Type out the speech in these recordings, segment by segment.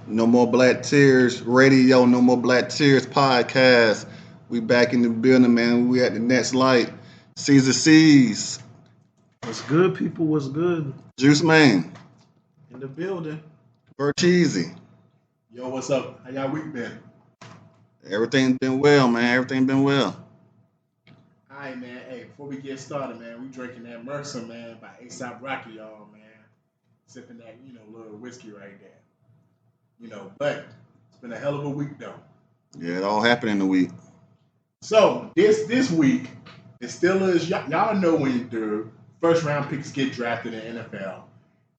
No More Black Tears Radio, No More Black Tears podcast. We back in the building, man. We at the next light. Caesar C's. What's good, people? What's good? Juice Man. In the building. Cheesy. Yo, what's up? How y'all week been? Everything's been well, man. Everything been well. All right, man. Hey, before we get started, man, we drinking that Mercer, man, by A$AP Rocky, y'all, man. Sipping that, little whiskey right there. But it's been a hell of a week, though. Yeah, it all happened in the week. So, this week, the Steelers, y'all know when the first round picks get drafted in the NFL,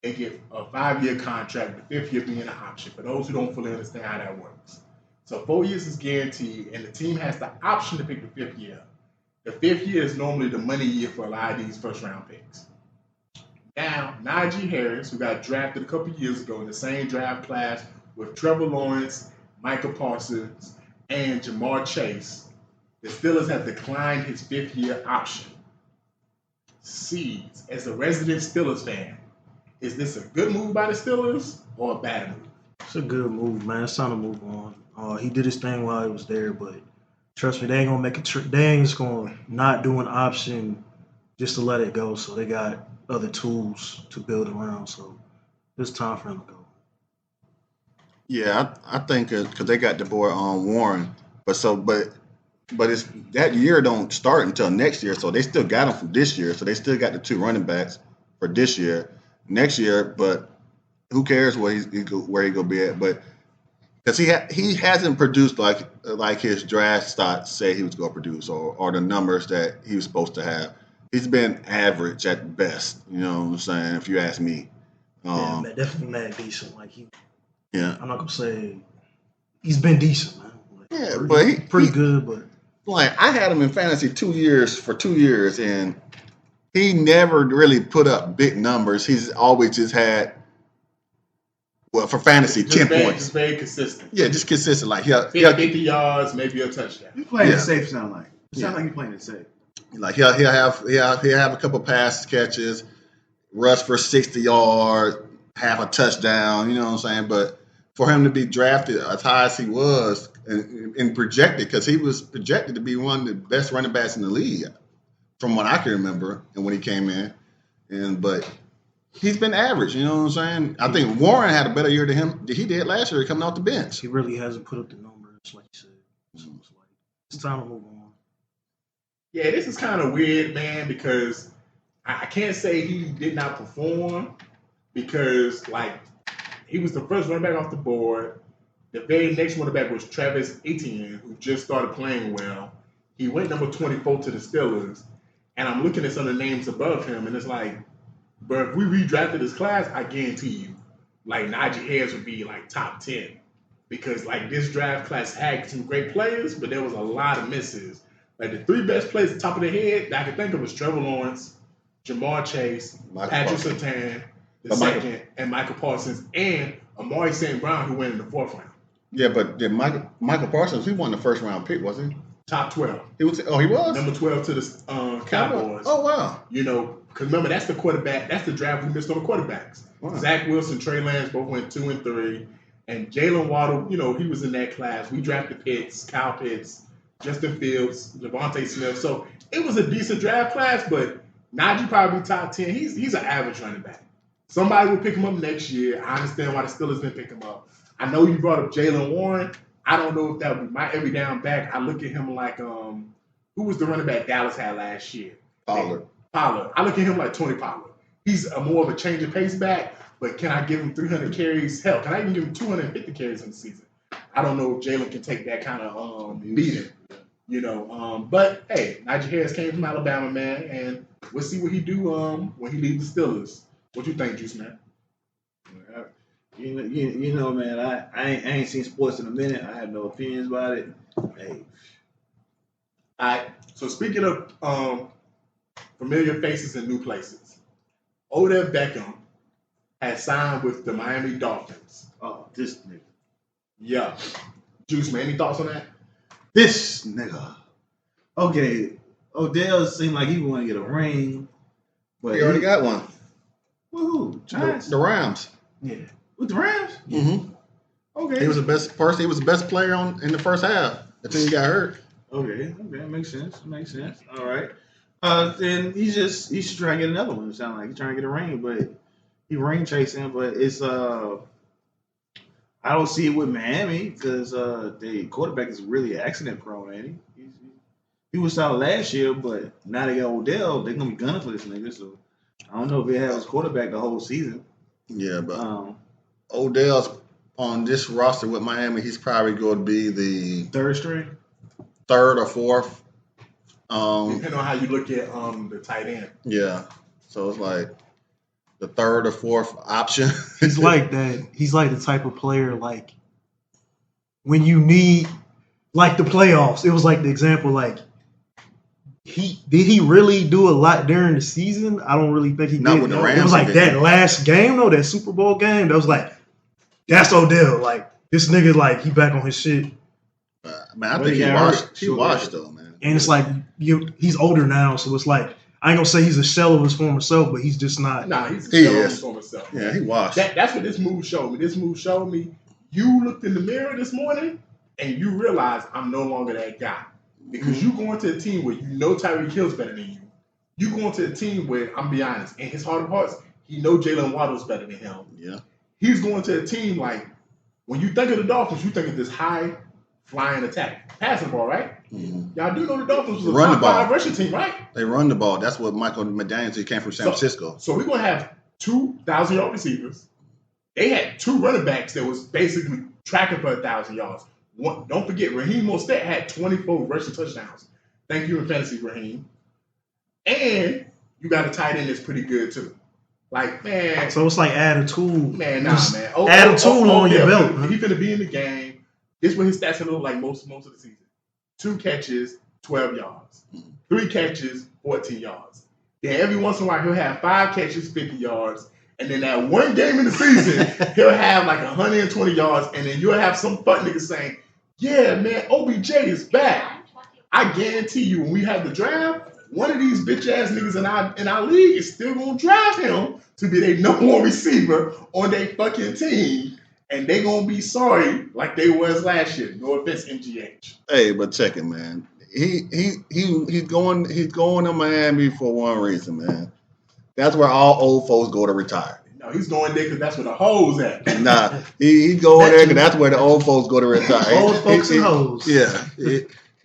they get a 5-year contract, the 5th year being an option. For those who don't fully understand how that works. So 4 years is guaranteed, and the team has the option to pick the 5th year. The 5th year is normally the money year for a lot of these first round picks. Now, Najee Harris, who got drafted a couple years ago in the same draft class with Trevor Lawrence, Micah Parsons, and Jamar Chase, the Steelers have declined his 5th year option. Seeds, as a resident Steelers fan, is this a good move by the Steelers or a bad move? It's a good move, man. It's time to move on. He did his thing while he was there, but trust me, they ain't gonna make it. They ain't just gonna not do an option just to let it go. So they got other tools to build around. So it's time for him to go. Yeah, I think because they got the boy on Warren, but it's that year don't start until next year, so they still got him from this year. So they still got the 2 running backs for this year, next year. But who cares where he gonna be at? But because he hasn't produced like his draft stock say he was gonna produce, or the numbers that he was supposed to have. He's been average at best. You know what I'm saying? If you ask me. Yeah, man, definitely mad decent. Yeah. I'm not gonna say he's been decent, man. Yeah, pretty good, but I had him in fantasy 2 years, and he never really put up big numbers. He's always just had, for fantasy, 10 points. Just very consistent. Yeah, just consistent. 50 yards, maybe a touchdown. You playing it safe, sound like. Sound like you playing it safe. Like he'll have a couple pass catches, rush for 60 yards, have a touchdown. You know what I'm saying? But for him to be drafted as high as he was and projected, because he was projected to be one of the best running backs in the league, from what I can remember, and when he came in, but he's been average. You know what I'm saying? I think Warren had a better year than he did last year coming off the bench. He really hasn't put up the numbers like you said. So it's time to move on. Yeah, this is kind of weird, man, because I can't say he did not perform because, he was the first running back off the board. The very next running back was Travis Etienne, who just started playing well. He went number 24 to the Steelers, and I'm looking at some of the names above him, and it's but if we redrafted this class, I guarantee you, Najee Harris would be, top 10. Because, this draft class had some great players, but there was a lot of misses. The 3 best players at the top of the head that I could think of was Trevor Lawrence, Jamar Chase, Patrick Surtain, the second, and Michael Parsons, and Amari St. Brown, who went in the 4th round. Yeah, but Michael Parsons, he won the first round pick, wasn't he? Top 12. He was. Oh, he was number 12 to the Cowboys. Oh wow. Because remember that's the quarterback. That's the draft we missed on the quarterbacks. Wow. Zach Wilson, Trey Lance both went 2 and 3, and Jalen Waddle. He was in that class. We drafted Kyle Pitts, Justin Fields, Devontae Smith. So it was a decent draft class, but Najee probably top 10. He's an average running back. Somebody will pick him up next year. I understand why the Steelers didn't pick him up. I know you brought up Jaylen Warren. I don't know if that would be my every down back. I look at him like who was the running back Dallas had last year? Pollard. I look at him like Tony Pollard. He's more of a change of pace back, but can I give him 300 carries? Hell, can I even give him 250 carries in the season? I don't know if Jalen can take that kind of beating. But hey, Najee Harris came from Alabama, man, and we'll see what he do when he leaves the Steelers. What you think, Juice Man? You know, man, I ain't seen sports in a minute. I have no opinions about it. Hey. All right. So speaking of familiar faces and new places, Odell Beckham has signed with the Miami Dolphins. Oh, this nigga. Yeah. Juice Man, any thoughts on that? This nigga. Okay, Odell seemed like he want to get a ring, but He already got one. Woohoo! The Rams. Yeah, with the Rams. Mm-hmm. Okay. He was the best person. He was the best player in the first half until he got hurt. Okay, makes sense. All right. Then he's should try to get another one. It sounds like he's trying to get a ring, but he ring chasing. But it's I don't see it with Miami because the quarterback is really accident prone, ain't he? He was out last year, but now they got Odell. They're gonna be gunning for this nigga. So I don't know if he has his quarterback the whole season. Yeah, but Odell's on this roster with Miami. He's probably going to be the Third string. third or fourth. Depending on how you look at the tight end. Yeah, so it's like the third or fourth option. He's like that. He's like the type of player like when you need like the playoffs. It was like the example like he really do a lot during the season? I don't really think he Not did. with the It Rams, was like he that didn't. last game though, that Super Bowl game. That was like that's Odell. Like this nigga like he back on his shit. Man, I Well, think he yeah, washed. He sure. washed though, man. And it's like he's older now, so it's like I ain't gonna say he's a shell of his former self, but he's just not. Nah, he's He still on is. for himself. Yeah, he washed. That's what this move showed me. This move showed me you looked in the mirror this morning and you realized I'm no longer that guy. Because you going to a team where you know Tyreek Hill's better than you. You going to a team where, I'm be honest, in his heart of hearts, he know Jalen Waddle's better than him. Yeah. He's going to a team like, when you think of the Dolphins, you think of this high flying attack. Passing ball, right? Mhm. Y'all do know the Dolphins was a Run the top ball. 5 rushing team, right? They run the ball. That's what Michael McDaniels. He came from San Francisco. So we're going to have 2,000-yard receivers. They had 2 running backs that was basically tracking for 1,000 yards. Don't forget, Raheem Mostert had 24 rushing touchdowns. Thank you in fantasy, Raheem. And you got a tight end that's pretty good too. Like, man, So it's like add a tool. man, Just man. add a tool on your belt, huh? He's gonna be in the game. This is what his stats look like most of the season. 2 catches, 12 yards. 3 catches, 14 yards. Then every once in a while he'll have 5 catches, 50 yards. And then that one game in the season, he'll have like 120 yards. And then you'll have some fuck niggas saying, yeah, man, OBJ is back. I guarantee you, when we have the draft, one of these bitch ass niggas in our league is still gonna draft him to be their number 1 receiver on their fucking team. And they gonna be sorry like they was last year. No offense, MGH. Hey, but check it, man. He's going to Miami for one reason, man. That's where all old folks go to retire. No, he's going there because that's where the hoes at. Nah, he's going there because that's where the old folks go to retire. Old folks and hoes. Yeah,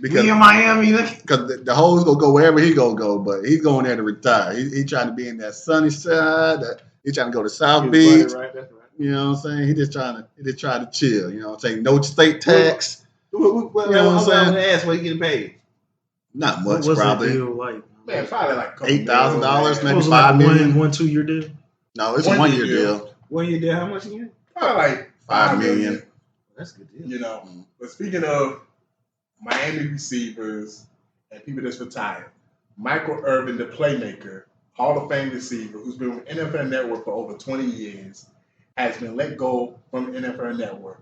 because Me in Miami, nigga. because the hoes gonna go wherever he gonna go, but he's going there to retire. He trying to be in that sunny side. He trying to go to South Beach. Right, that's right. You know what I'm saying? He just trying to chill. You know what I'm saying? No state tax. Well, You know what I'm saying? I'm gonna ask what he getting paid. Not What much, was that probably. deal like? Man, probably like $8,000 maybe. Was it $5 like million. one 2 year deal? No, it's a 1 1 year year deal. deal. 1 year deal, how much again? Probably like $5 million. That's a good deal. You know. But speaking of Miami receivers and people that's retired, Michael Irvin, the playmaker, Hall of Fame receiver, who's been with NFL Network for over 20 years, has been let go from NFL Network.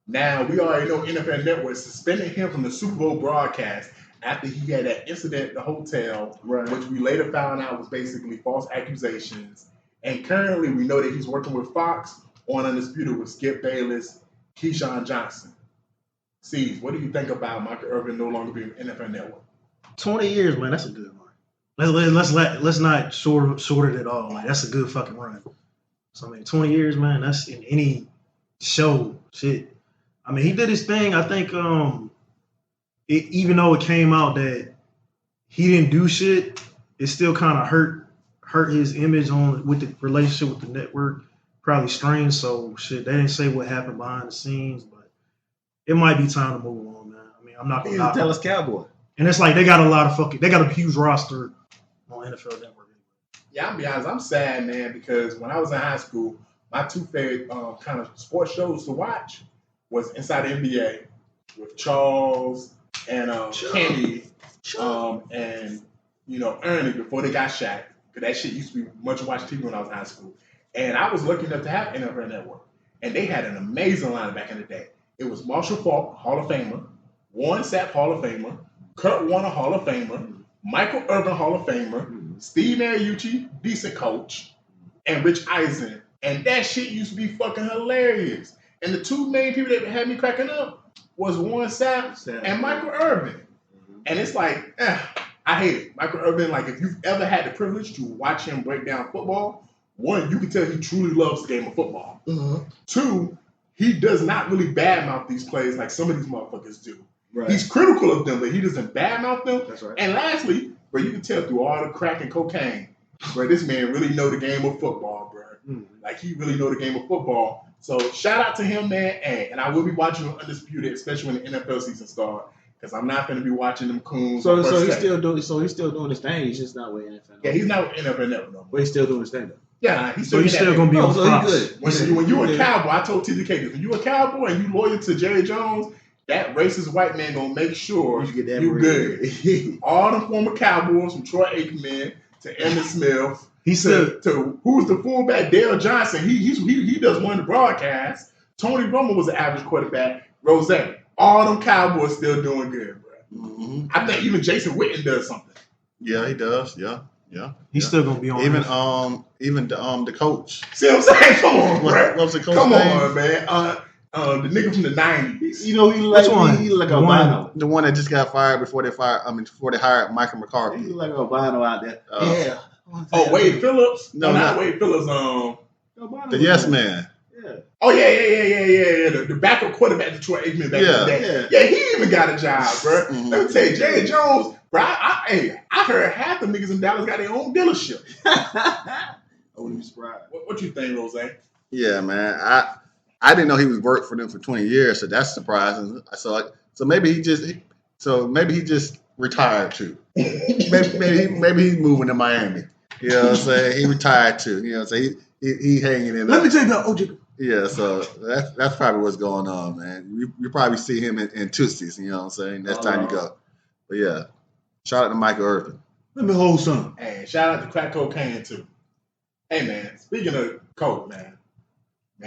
Now, we already know NFL Network suspended him from the Super Bowl broadcast after he had that incident at the hotel, Right. which we later found out was basically false accusations. And currently, we know that he's working with Fox on Undisputed with Skip Bayless, Keyshawn Johnson. Cease, what do you think about Michael Irvin no longer being NFL Network? 20 years, man. That's a good run. Let's not short it at all. Like that's a good fucking run. So I mean, 20 years, man. That's in any show. Shit. I mean, he did his thing. I think even though it came out that he didn't do shit, it still kind of hurt his image with the relationship with the network. Probably strained. So shit, they didn't say what happened behind the scenes, but it might be time to move on, man. I mean, I'm not He's gonna a Dallas Cowboy. and it's like they got a huge roster on NFL Network. Yeah, I'll be honest, I'm sad, man, because when I was in high school, my 2 favorite kind of sports shows to watch was Inside the NBA with Charles and Kenny and, Ernie before they got Shaq. Because that shit used to be much watched TV when I was in high school. And I was lucky enough to have NFL Network. And they had an amazing lineup back in the day. It was Marshall Faulk, Hall of Famer, Warren Sapp, Hall of Famer, Kurt Warner, Hall of Famer, Michael Irvin, Hall of Famer, Steve Mariucci, decent coach, and Rich Eisen. And that shit used to be fucking hilarious. And the two main people that had me cracking up was Warren Sapp and Michael Irvin. Mm-hmm. And it's like, I hate it. Michael Irvin, like if you've ever had the privilege to watch him break down football, one, you can tell he truly loves the game of football. Two, he does not really badmouth these plays like some of these motherfuckers do. Right. He's critical of them, but he doesn't badmouth them. That's right. And lastly, bro, you can tell through all the crack and cocaine, bro, this man really know the game of football, bro. Like he really know the game of football. So shout out to him, man. And I will be watching him Undisputed, especially when the NFL season starts, because I'm not going to be watching them coons. So he's still doing his thing. He's just not with NFL. Yeah, he's not with NFL no more. But he's still doing his thing though. Yeah, he's So he's still gonna be on Fox. When you a cowboy, I told TJ this. When you a cowboy and you loyal to Jerry Jones, that racist white man gonna make sure You get that you bread. good. All the former Cowboys, from Troy Aikman to Emmitt Smith He said, to who's the fullback, Dale Johnson. He does one of the broadcasts. Tony Romo was an average quarterback. Rose, all them Cowboys still doing good, bro. Mm-hmm. I think even Jason Witten does something. Yeah, he does. Yeah. he's still gonna be on. Even NFL. the coach. See what I'm saying? Come on, bro. What was the coach Come name? on, man. The nigga from the 90s. You know, he like Which one? he like The albino. The one that just got fired before they hired Michael McCarthy. He like albino out there. Yeah. Oh, Wade Phillips? No, not not- Wade Phillips. Albino The yes man. Yeah. Oh yeah. The backup quarterback Detroit Aikman back in the day. Yeah, he even got a job, bro. Mhm. Let me tell you, Jerry Jones, bro. I heard half the niggas in Dallas got their own dealership. I wouldn't be surprised. What you think, Rose? Yeah, man. I didn't know he would work for them for 20 years, so that's surprising. So maybe he just retired too. maybe he's moving to Miami. You know what I'm saying? He retired too. You know what I'm saying? He hanging in Let there. me tell you about OJ. Yeah, so that's probably what's going on, man. You probably see him in Tootsie's, you know what I'm saying? Next time you go. But yeah, shout out to Michael Irvin. Let me hold some. Hey, shout out to crack cocaine too. Hey man, speaking of coke, man,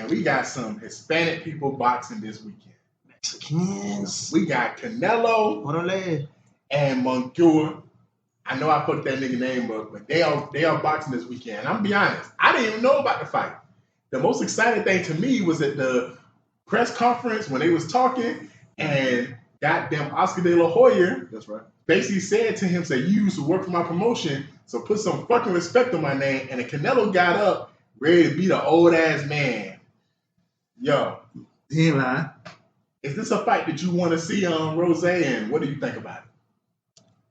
we got some Hispanic people boxing this weekend. Mexicans. We got Canelo Orale. and Moncur. I know I fucked that nigga name up, but they are boxing this weekend. And I'm gonna be honest, I didn't even know about the fight. The most exciting thing to me was at the press conference when they was talking, and goddamn Oscar De La Hoya That's right. basically said to him, "You used to work for my promotion, so put some fucking respect on my name." And then Canelo got up, ready to beat an old ass man. Yo, He ain't lying. is this a fight that you want to see on Rose? And what do you think about it?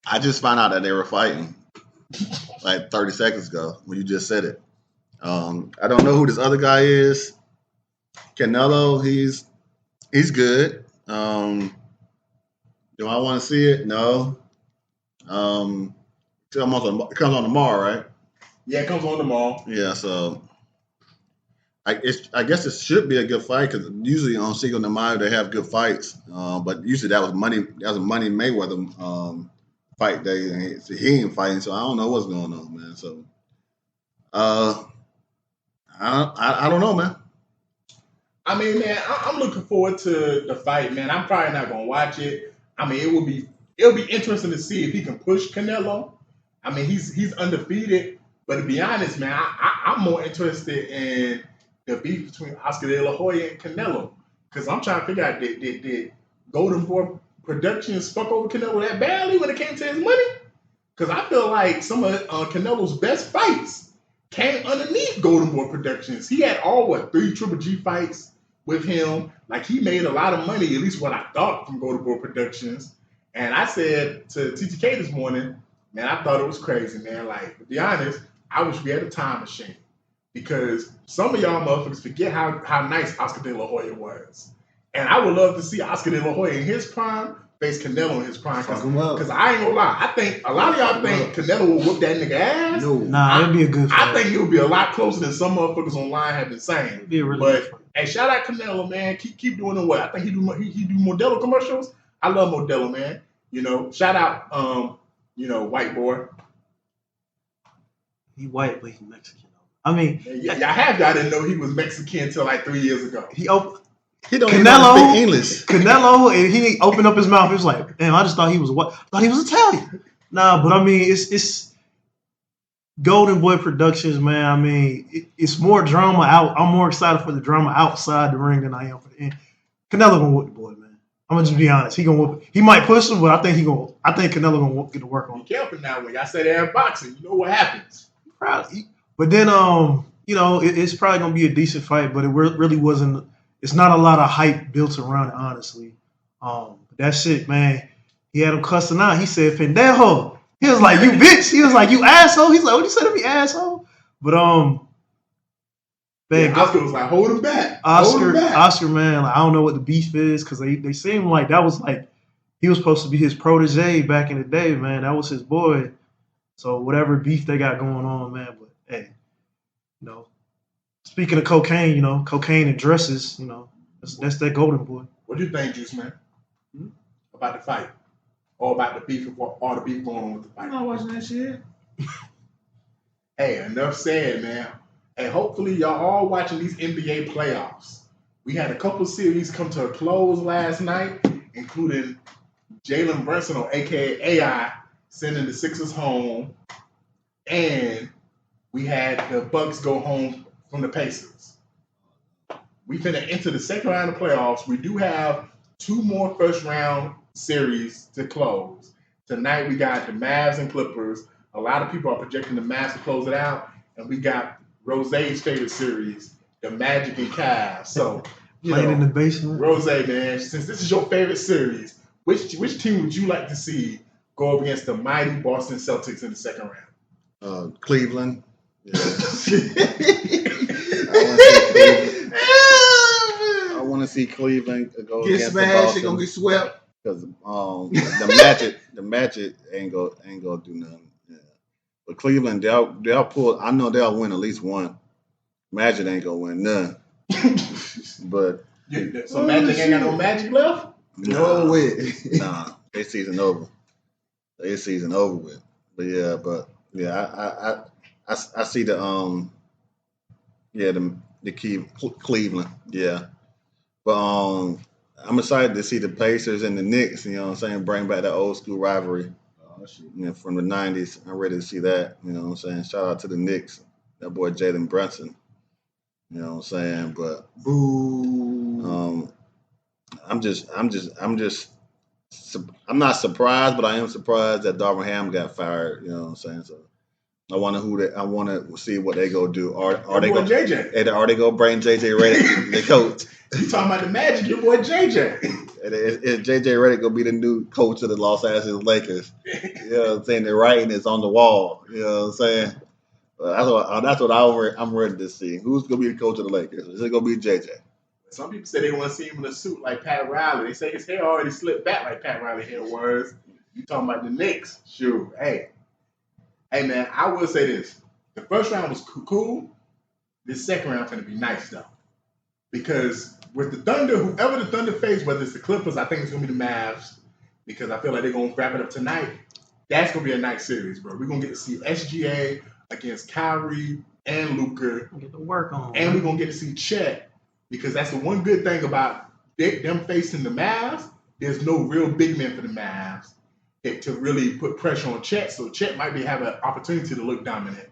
I just found out that they were fighting like 30 seconds ago when you just said it. I don't know who this other guy is. Canelo, he's good. Do I want to see it? No. It comes on tomorrow, right? Yeah, it comes on tomorrow. Yeah, so I guess it should be a good fight because usually on Cinco de Mayo they have good fights. But usually that was a Money Mayweather fight day, and he ain't fighting, so I don't know what's going on, man. So I don't know, man. I mean, man, I'm looking forward to the fight, man. I'm probably not gonna watch it. I mean, it'll be interesting to see if he can push Canelo. I mean, he's undefeated, but to be honest, man, I'm more interested in the beef between Oscar De La Hoya and Canelo, because I'm trying to figure out did Golden Boy Productions fuck over Canelo that badly when it came to his money? Because I feel like some of Canelo's best fights came underneath Golden Boy Productions. He had 3 Triple G fights with him. Like, he made a lot of money, at least what I thought, from Golden Boy Productions. And I said to TTK this morning, man, I thought it was crazy, man. Like, to be honest, I wish we had a time machine, because some of y'all motherfuckers forget how nice Oscar De La Hoya was. And I would love to see Oscar De La Hoya in his prime face Canelo in his prime. Fuck him up. Because I ain't gonna lie, I think a lot of y'all think Canelo will whoop that nigga ass. No. Nah, it'd be a good fight. I think it'll be a lot closer than some motherfuckers online have been saying. It'd be a really But good fight. hey, shout out Canelo, man. Keep doing the what? I think he do Modelo commercials. I love Modelo, man. You know, shout out white boy. He white, but he Mexican. I mean, Y'all didn't know he was Mexican until like 3 years ago. he opened He don't even know how to speak English. Canelo, and he opened up his mouth. He was like, "Damn, I just thought he was what? Thought he was Italian." Nah, but I mean, it's Golden Boy Productions, man. I mean, it's more drama out. I'm more excited for the drama outside the ring than I am for the end. Canelo gonna whoop the boy, man. I'm gonna just be honest. He gonna whoop. He might push him, but I think Canelo gonna get to work on Be him. careful now. When y'all say they're in boxing, you know what happens. Probably. But then, it's probably gonna be a decent fight, but it really wasn't. It's not a lot of hype built around it, honestly. That shit, man. He had him cussing out. He said, "Pendejo." He was like, "You bitch." He was like, "You asshole." He's like, "What you say to me, asshole?" But man, Oscar was like, hold him back. Hold him back. Oscar, man. Like, I don't know what the beef is because they seem like that was like he was supposed to be his protege back in the day, man. That was his boy. So whatever beef they got going on, man. But hey, speaking of cocaine, cocaine and dresses, that's that Golden Boy. What do you think, Juice Man? About the fight? Or about the beef, all the beef going on with the fight? I'm not watching that shit. Hey, enough said, man. Hey, hopefully y'all all watching these NBA playoffs. We had a couple series come to a close last night, including Jalen Brunson, or AKA AI, sending the Sixers home. And we had the Bucks go home from the Pacers. We finna enter the second round of playoffs. We do have 2 more first round series to close. Tonight we got the Mavs and Clippers. A lot of people are projecting the Mavs to close it out. And we got Rose's favorite series, the Magic and Cavs. So, playing in the basement. Rose, man, since this is your favorite series, which team would you like to see go up against the mighty Boston Celtics in the second round? Cleveland. Yeah. I want to see Cleveland go Get against smashed, Boston. they gonna get swept. Because the Magic ain't gonna do nothing. Yeah. But Cleveland, they'll pull. I know they'll win at least one. Magic ain't gonna win none. But So Magic ain't got no magic left? No way. Nah, their season over. Their season over with. But I see the key Cleveland. Yeah. But I'm excited to see the Pacers and the Knicks, you know what I'm saying, bring back that old school rivalry from the 90s. I'm ready to see that, you know what I'm saying. Shout out to the Knicks, that boy Jalen Brunson, you know what I'm saying. But boo. I'm not surprised, but I am surprised that Darvin Ham got fired, you know what I'm saying. So I want to see what they go do. Are they going to bring JJ Redick, the coach? You talking about the Magic, your boy JJ. Is JJ Redick going to be the new coach of the Los Angeles Lakers? You know what I'm saying? The writing is on the wall. You know what I'm saying? That's what I'm ready to see. Who's going to be the coach of the Lakers? Is it going to be JJ? Some people say they want to see him in a suit like Pat Riley. They say his hair already slipped back like Pat Riley hair was. You talking about the Knicks? Sure. Hey, man, I will say this. The first round was cool. This second round going to be nice, though. Because with the Thunder, whoever the Thunder face, whether it's the Clippers, I think it's going to be the Mavs, because I feel like they're going to wrap it up tonight. That's going to be a nice series, bro. We're going to get to see SGA against Kyrie and Luka. Get to work on. And we're going to get to see Chet, because that's the one good thing about them facing the Mavs. There's no real big men for the Mavs to really put pressure on Chet, so Chet might have an opportunity to look dominant.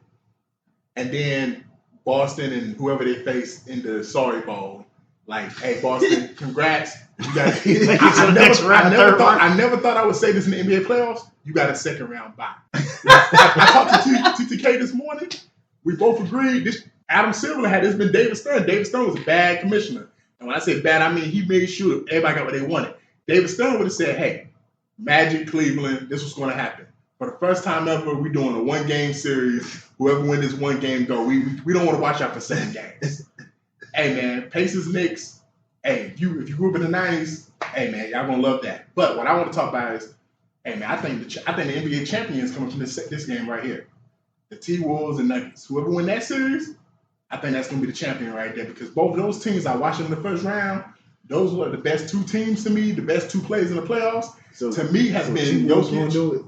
And then Boston and whoever they face in the Sorry Bowl, like, hey, Boston, congrats. You got I never thought I would say this in the NBA playoffs. You got a second round bye. I talked to TTK this morning. We both agreed. Adam Silver had this been David Stern. David Stern was a bad commissioner. And when I say bad, I mean he made sure everybody got what they wanted. David Stern would have said, hey, Magic, Cleveland, this was going to happen. For the first time ever, we're doing a one-game series. Whoever wins this one game, go. We don't want to watch out for 7 games. Hey, man, Pacers, Knicks. Hey, if you grew up in the 90s, hey, man, y'all going to love that. But what I want to talk about is, hey, man, I think the NBA champions coming from this game right here. The T-Wolves and Nuggets. Whoever win that series, I think that's going to be the champion right there, because both of those teams I watched in the first round, those were the best 2 teams to me, the best 2 players in the playoffs. So, to me, has been Jokic.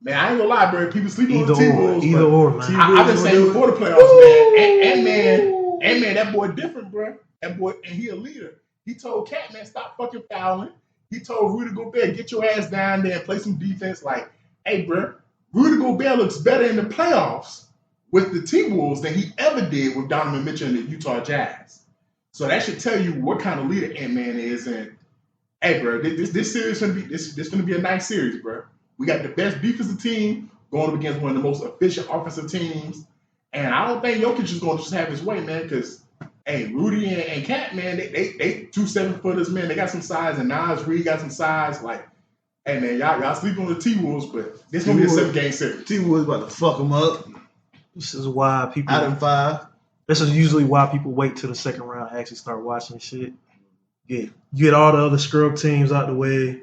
Man, I ain't gonna lie, bro. People sleeping on the T-Wolves. Either or, man. I've been saying before the playoffs, man. And man, that boy different, bro. That boy, and he a leader. He told Cat, man, stop fucking fouling. He told Rudy Gobert, get your ass down there and play some defense. Like, hey, bro, Rudy Gobert looks better in the playoffs with the T-Wolves than he ever did with Donovan Mitchell and the Utah Jazz. So that should tell you what kind of leader Ant-Man is. And hey, bro, this series gonna be a nice series, bro. We got the best defensive team going up against one of the most efficient offensive teams, and I don't think Jokic is gonna just have his way, man. Because hey, Rudy and Cat, man, they 2 7-footers, man. They got some size, and Nas Reed got some size. Like, hey, man, y'all sleep on the T-Wolves, but this gonna be a 7-game series. T-Wolves about to fuck them up. This is why people. Out of 5. This is usually why people wait till the second round to actually start watching shit. You get all the other scrub teams out the way.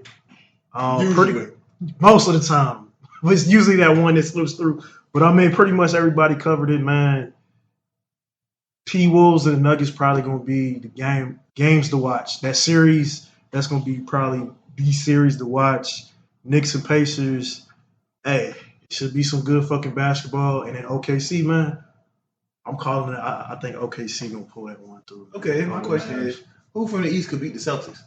Most of the time. It's usually that one that slips through. But I mean, pretty much everybody covered it, man. T-Wolves and the Nuggets probably going to be the games to watch. That series, that's going to be probably the series to watch. Knicks and Pacers, hey, it should be some good fucking basketball. And then OKC, man, I'm calling it. I think OKC going to pull that one through. Okay, my question is, who from the East could beat the Celtics?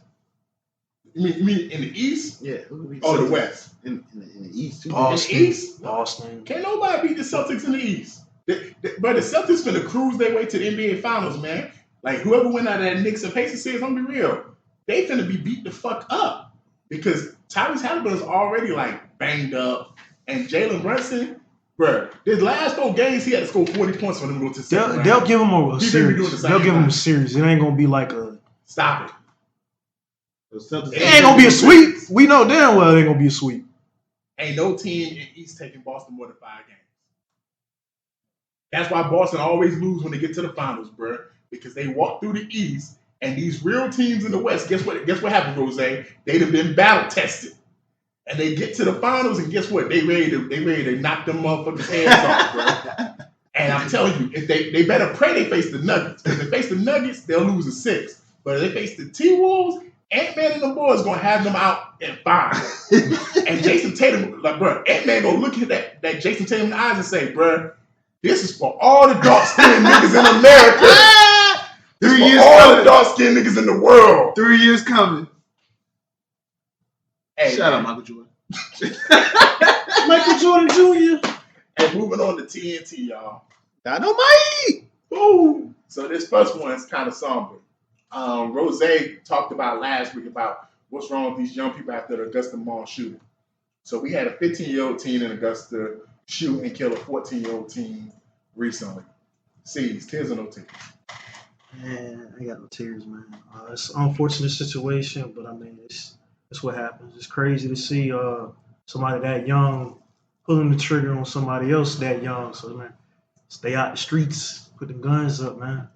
You mean in the East? Yeah, who could beat the Celtics? Celtics? The West. In the East, too. Boston. In the East? Boston. Can't nobody beat the Celtics in the East. But the Celtics finna cruise their way to the NBA Finals, man. Like, whoever went out of that Knicks and Pacers series, I'm gonna be real. They finna be beat the fuck up. Because Tyrese Halliburton's already, like, banged up. And Jalen Brunson, bro, his last 4 games, he had to score 40 points for them to go to the second round. They'll give him a He series. They'll give him a series. It ain't going to be like a... Stop it. It ain't going to be a sweep. We know damn well it ain't going to be a sweep. Ain't no team in East taking Boston more than 5 games. That's why Boston always lose when they get to the finals, bro. Because they walk through the East, and these real teams in the West, guess what happened, Rose? They'd have been battle tested. And they get to the finals, and guess what? They ready to knock them motherfuckers' heads off, bro. And I'm telling you, if they better pray they face the Nuggets. Because if they face the Nuggets, they'll lose a 6. But if they face the T-Wolves, Ant-Man and the boys gonna have them out in 5. And Jason Tatum, like, bro, Ant-Man gonna look at that Jason Tatum in the eyes and say, bro, this is for all the dark-skinned niggas in America. 3 years for all coming. the dark-skinned niggas in the world. 3 years coming. Hey, Shout man. out Michael Jordan. Michael Jordan Jr. And moving on to TNT, y'all. Dynamite! Boom. So this first one is kind of somber. Rose talked about last week about what's wrong with these young people after the Augusta Mall shooting. So we had a 15-year-old teen in Augusta shoot and kill a 14-year-old teen recently. Tears or no tears? Man, I got no tears, man. It's an unfortunate situation, but I mean, it's what happens. It's crazy to see somebody that young pulling the trigger on somebody else that young. So, man, stay out the streets, put the guns up, man.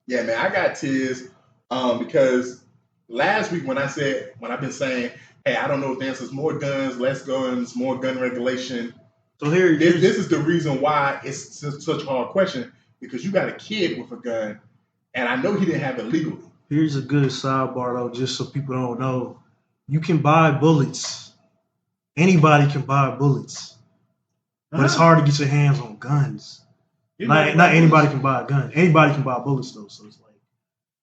Yeah, man, I got tears because last week when I've been saying, hey, I don't know if the answer is more guns, less guns, more gun regulation. So this is the reason why it's such a hard question, because you got a kid with a gun, and I know he didn't have it legally. Here's a good sidebar, though, just so people don't know. You can buy bullets. Anybody can buy bullets. But it's hard to get your hands on guns. Not anybody can buy a gun. Anybody can buy bullets, though, so it's like...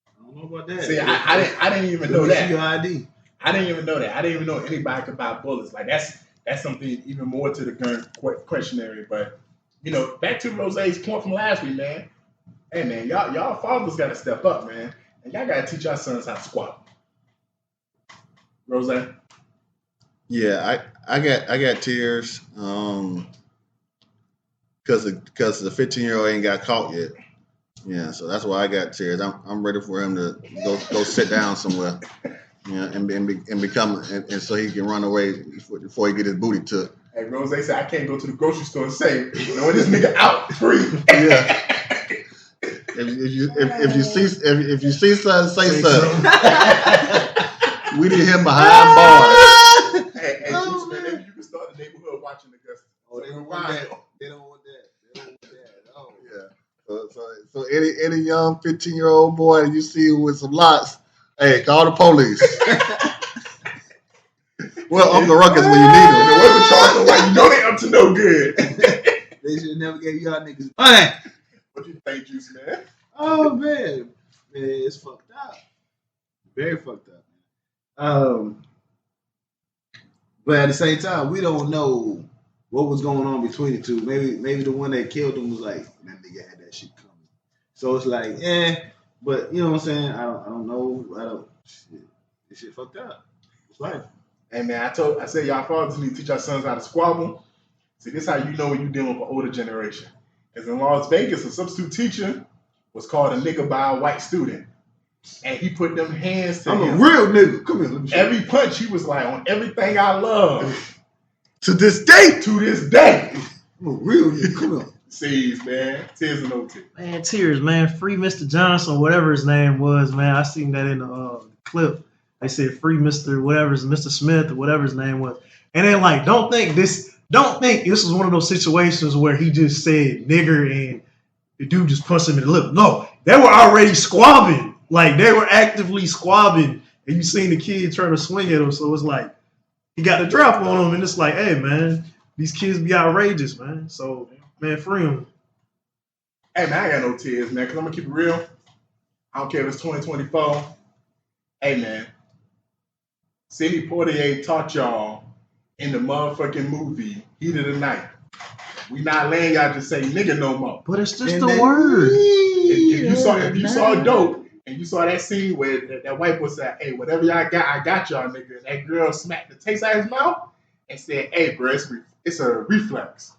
I don't know about that. See, I didn't even know that. Your ID. I didn't even know that. I didn't even know anybody could buy bullets. Like, that's something even more to the gun questionary. But, you know, back to Rose's point from last week, man. Hey, man, y'all fathers got to step up, man. And y'all got to teach our sons how to squat. Rose? Yeah, I got tears because the 15-year-old ain't got caught yet. Yeah, so that's why I got tears. I'm ready for him to go sit down somewhere. Yeah, and become and so he can run away before he get his booty took. Hey, Rose said I can't go to the grocery store and say, no, this nigga out free. Yeah. If you see something, say something. We need him behind bars. Hey, Juice, man, maybe you can start the neighborhood watching Augusta. Oh, they don't want that. They don't want that. Oh, Yeah. So any young 15-year-old boy that you see with some lots, hey, call the police. Well, Uncle Ruckus when you need him. It wasn't Charles White. You know they up to no good. They should have never gave y'all niggas money. What you think, Juice, man? Oh man, it's fucked up. Very fucked up. But at the same time, we don't know what was going on between the two. Maybe the one that killed him was like, that nigga had that shit coming. So it's like, but you know what I'm saying? I don't know. Shit. This shit fucked up. It's life. Hey man, I said y'all fathers need to teach our sons how to squabble. See, this is how you know when you're dealing with an older generation. Because in Las Vegas, a substitute teacher was called a nigga by a white student. And he put them hands to I'm him. a real nigga. Come here, let me show Every punch, he was like, on everything I love. To this day. To this day. I'm a real nigga. Come here. Sees, man. Tears and no tears. Man, tears, man. Free Mr. Johnson, whatever his name was, man. I seen that in the clip. They said free Mr. Smith or whatever his name was. And then like, don't think this was one of those situations where he just said nigger and the dude just punched him in the lip. No, they were already squabbing. Like they were actively squabbing. And you seen the kid trying to swing at him. So it's like he got the drop on him and it's like, hey man, these kids be outrageous, man. So man, free him. Hey man, I got no tears, man, because I'm gonna keep it real. I don't care if it's 2024. Hey man. Sidney Poitier taught y'all in the motherfucking movie Heat of the Night. We not letting y'all just say nigga no more. But it's just a word. If you saw Dope and you saw that scene where that white boy said, hey, whatever y'all got, I got y'all, nigga. And that girl smacked the taste out of his mouth and said, hey, bro, it's a reflex.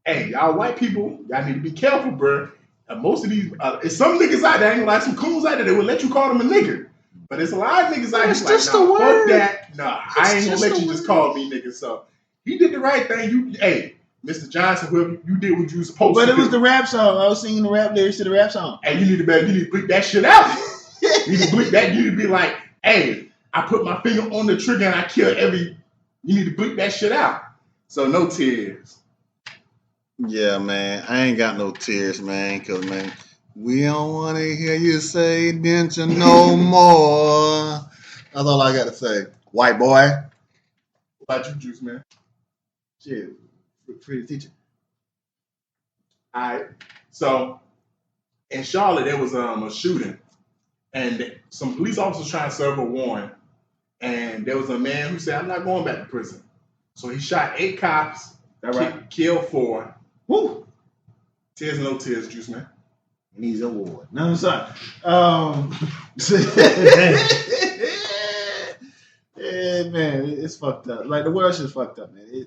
Hey, y'all white people, y'all need to be careful, bro. Most of these, some niggas out there, ain't like some coons out there, they would let you call them a nigga. But there's a lot of niggas out It's here just like, a nah, word. fuck that. Nah, I ain't gonna just let a you just word. call me nigga. So he did the right thing. Hey, Mr. Johnson, whoever you did what you was supposed But to it was do. the rap song. I was singing the rap lyrics to the rap song. Hey, you need to bleep that shit out. You need to bleep that. You need to be like, hey, I put my finger on the trigger and I kill every. You need to bleep that shit out. So no tears. Yeah, man. I ain't got no tears, man, because, man, we don't want to hear you say ninja no more. That's all I got to say. White boy. What about you, Juice, man? Shit. Free to teach it. All right. So in Charlotte, there was a shooting, and some police officers trying to serve a warrant, and there was a man who said, "I'm not going back to prison." So he shot 8 cops, That right? killed 4. Woo! Tears, no tears, Juice, man. Needs an award. No, I'm sorry. Yeah, man, it's fucked up. Like the world's just fucked up, man.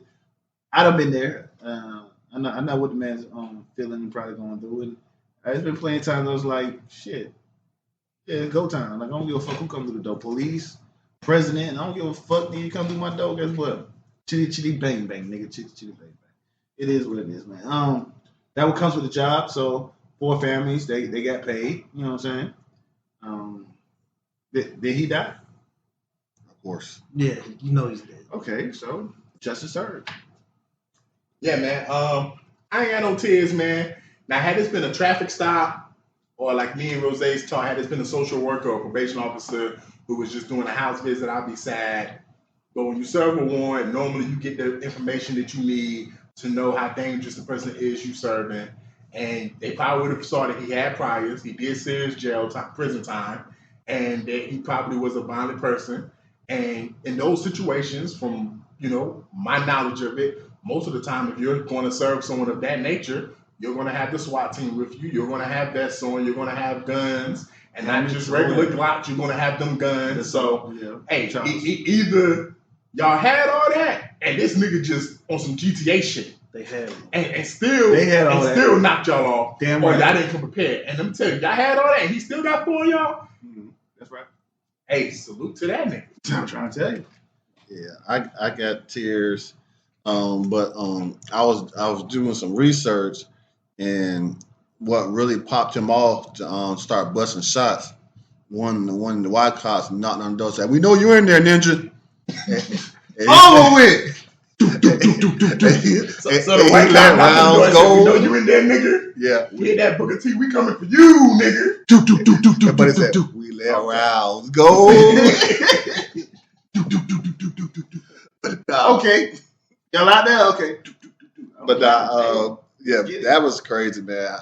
I done been there. I know what the man's feeling and probably going through. And it's been plenty of times I was like, shit, yeah, it's go time. Like I don't give a fuck who comes through the door. Police, president, I don't give a fuck. Then you come through my door, guess what? Chitty chitty bang bang, nigga. Chitty chitty bang bang. It is what it is, man. That what comes with the job. So 4 families, they got paid. You know what I'm saying? Did he die? Of course. Yeah, you know he's dead. Okay, so justice served. Yeah, man. I ain't got no tears, man. Now, had this been a traffic stop, or like me and Rose's talk, had this been a social worker or probation officer who was just doing a house visit, I'd be sad. But when you serve a warrant, normally you get the information that you need to know how dangerous the person is you serving. And they probably would have saw that he had priors. He did serious prison time, and that he probably was a violent person. And in those situations, from my knowledge of it, most of the time, if you're going to serve someone of that nature, you're going to have the SWAT team with you. You're going to have vests on. You're going to have guns, and not just regular Glocks. You're going to have them guns. So, hey, either y'all had all that, and this nigga just on some GTA shit. They had it. And still, still knocked y'all off. Damn or right. y'all didn't come prepared. And let me tell you, y'all had all that, and he still got 4 of y'all. Mm-hmm. That's right. Hey, salute to that nigga. I'm trying to tell you. Yeah, I got tears. But I was doing some research, and what really popped him off to start busting shots. One of the white cops knocked on the door, said, "We know you're in there, ninja." Over with. So the white guy knocked on the door and said, "We know you in there, nigga. Yeah, We hit that Booker T. We coming for you, nigga." but it said, "We let rounds go." Okay. Y'all out there? Okay. But that was crazy, man.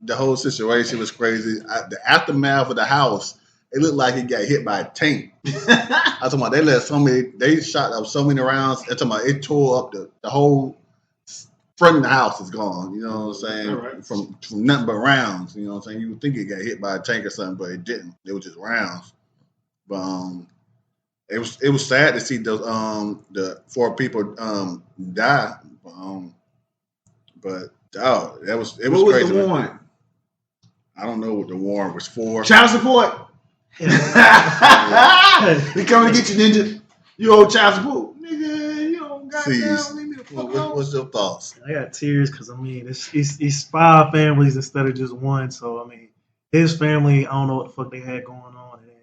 The whole situation was crazy. The aftermath of the house, it looked like he got hit by a tank. I talking about they shot up so many rounds. I'm talking about it tore up the whole front of the house is gone. You know what I'm saying? Right. From nothing but rounds. You know what I'm saying? You would think it got hit by a tank or something, but it didn't. It was just rounds. But it was sad to see those the 4 people die. But it was What was crazy. the warrant? I don't know what the warrant was for. Child support. He coming to get you, ninja. You owe child support, nigga. You don't goddamn leave me the fuck alone. What's your thoughts? I got tears because I mean it's 5 families instead of just one. So I mean his family, I don't know what the fuck they had going on, and then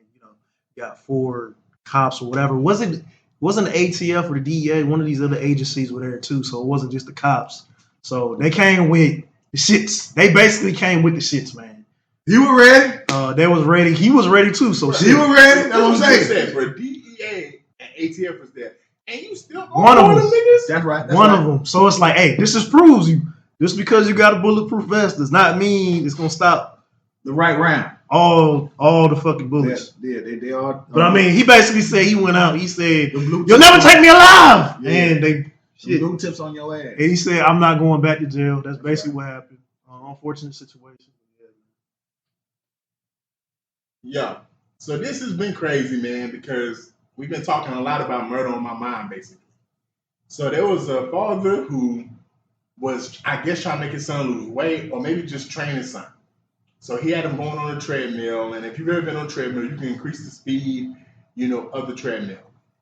you got 4 cops or whatever. Wasn't the ATF or the DEA? One of these other agencies were there too, so it wasn't just the cops. So they came with the shits. They basically came with the shits, man. You were ready. They was ready. He was ready too. So shit. You were ready. That's what I'm saying. Bro, DEA and ATF was there, and you still One of them. niggas. That's right. One of them. So it's like, hey, this just proves you. Just because you got a bulletproof vest does not mean it's gonna stop The right round. all the fucking bullets. Yeah, they are. But I mean, he basically said he went out. He said, the blue "You'll tips never take me alive." Yeah. And they the shit. blue tips on your ass. And he said, "I'm not going back to jail." That's basically what happened. Unfortunate situation. Yeah. So this has been crazy, man, because we've been talking a lot about murder on my mind, basically. So there was a father who was, I guess, trying to make his son lose weight, or maybe just train his son. So he had him going on a treadmill, and if you've ever been on a treadmill, you can increase the speed, of the treadmill.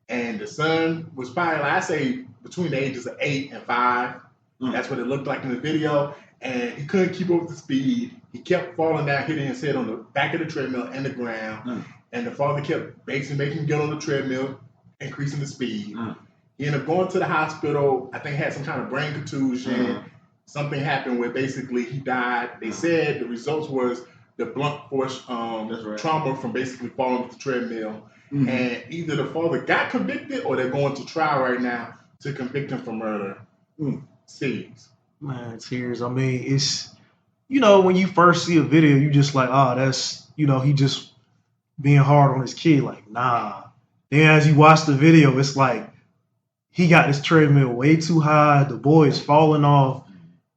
And the son was probably, like I say, between the ages of 8 and 5. That's what it looked like in the video. And he couldn't keep up with the speed. He kept falling down, hitting his head on the back of the treadmill and the ground. And the father kept basically making him get on the treadmill, increasing the speed. He ended up going to the hospital. I think he had some kind of brain contusion. Something happened where basically he died. They said the results was the blunt force trauma from basically falling off the treadmill. And either the father got convicted or they're going to trial right now to convict him for murder. Serious. Man, tears. I mean, it's when you first see a video, you just like, that's he just being hard on his kid. Like, nah. Then as you watch the video, it's like he got this treadmill way too high. The boy is falling off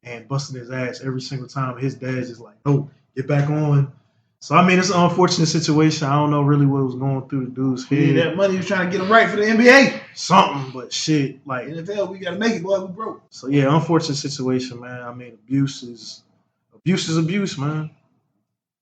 and busting his ass every single time. His dad's just like, "Oh, get back on." So I mean, it's an unfortunate situation. I don't know really what was going through the dude's head. That money was trying to get him right for the NBA. Something, but shit, like NFL, we gotta make it, boy. We broke. So yeah, unfortunate situation, man. I mean, abuse is abuse, man.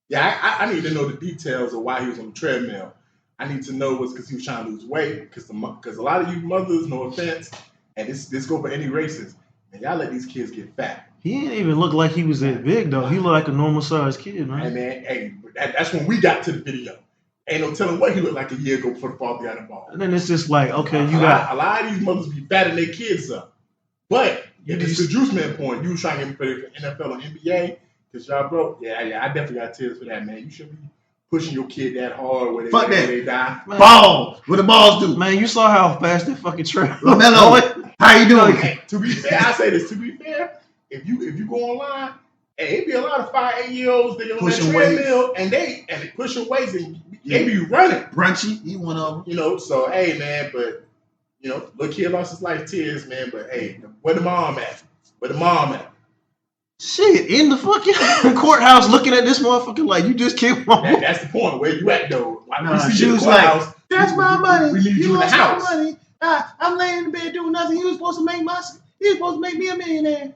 Yeah, I need to know the details of why he was on the treadmill. I need to know was because he was trying to lose weight. Because a lot of you mothers, no offense, and this go for any races, and y'all let these kids get fat. He didn't even look like he was that big though. He looked like a normal sized kid, man. Hey man, that's when we got to the video. Ain't no telling what he looked like a year ago before the father got involved. And then it's just like, okay, a lot of these mothers be fatting their kids up. But it's the juice man point. You was trying to get for NFL or NBA because y'all broke. Yeah, I definitely got tears for that, man. You shouldn't be pushing your kid that hard where they die. Man. Ball. What the balls do? Man, you saw how fast that fucking track. LaMelo, how you doing? Hey, to be fair, I say this. To be fair, if you go online, hey, it be a lot of 5, 8-year-olds they on pushing that treadmill and they pushing weights and they be running. Brunchy, he one of them. So hey man, but little kid lost his life tears, man. But hey, where the mom at? Where the mom at? Shit, in the fucking courthouse looking at this motherfucker like you just killed my boy. That's the point. Where you at though? She was like, "That's my money. We need you in the house." My money. I'm laying in bed doing nothing. He was supposed to make me a millionaire.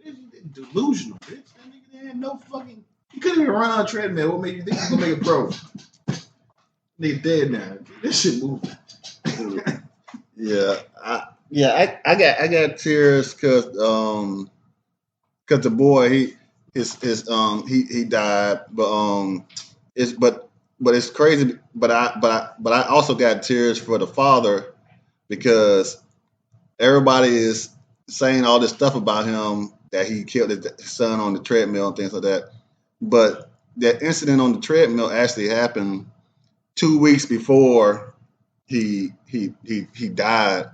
It's delusional, bitch. That nigga had no fucking. He couldn't even run on a treadmill. What made you think he's gonna make a pro? Nigga dead now. This shit moving. I got tears because the boy he died, but it's crazy. But I also got tears for the father because everybody is saying all this stuff about him that he killed his son on the treadmill and things like that. But that incident on the treadmill actually happened 2 weeks before he died,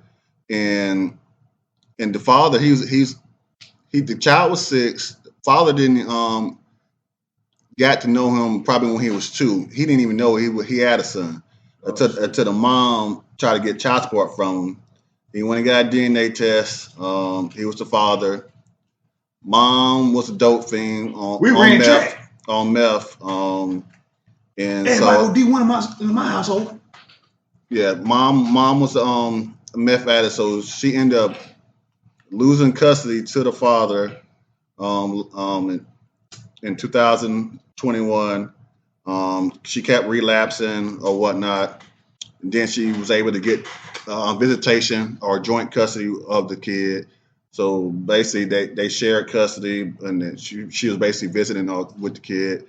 and the father the child was 6. The father didn't got to know him probably when he was 2. He didn't even know he had a son until the mom tried to get child support from him. He went and got a DNA test. He was the father. Mom was a dope fiend on ran meth. track. On meth. And Everybody so D1 in my household. yeah, mom was a meth addict, so she ended up losing custody to the father in 2021. She kept relapsing or whatnot. And then she was able to get visitation or joint custody of the kid. So basically, they shared custody, and then she was basically visiting with the kid.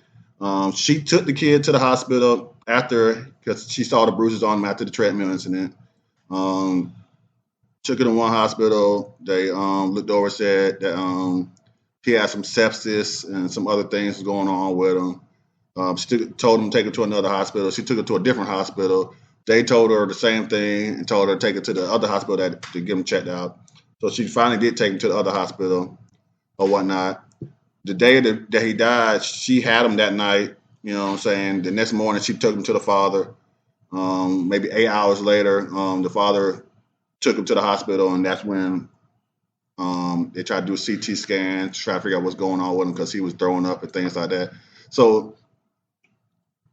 She took the kid to the hospital after, because she saw the bruises on him after the treadmill incident. Took him to one hospital. They looked over, said that he had some sepsis and some other things going on with him. She told him to take him to another hospital. She took him to a different hospital. They told her the same thing and told her to take her to the other hospital to get him checked out. So she finally did take him to the other hospital or whatnot. The day that he died, she had him that night. You know what I'm saying? The next morning, she took him to the father. Maybe 8 hours later, the father took him to the hospital, and that's when they tried to do a CT scan to try to figure out what's going on with him because he was throwing up and things like that. So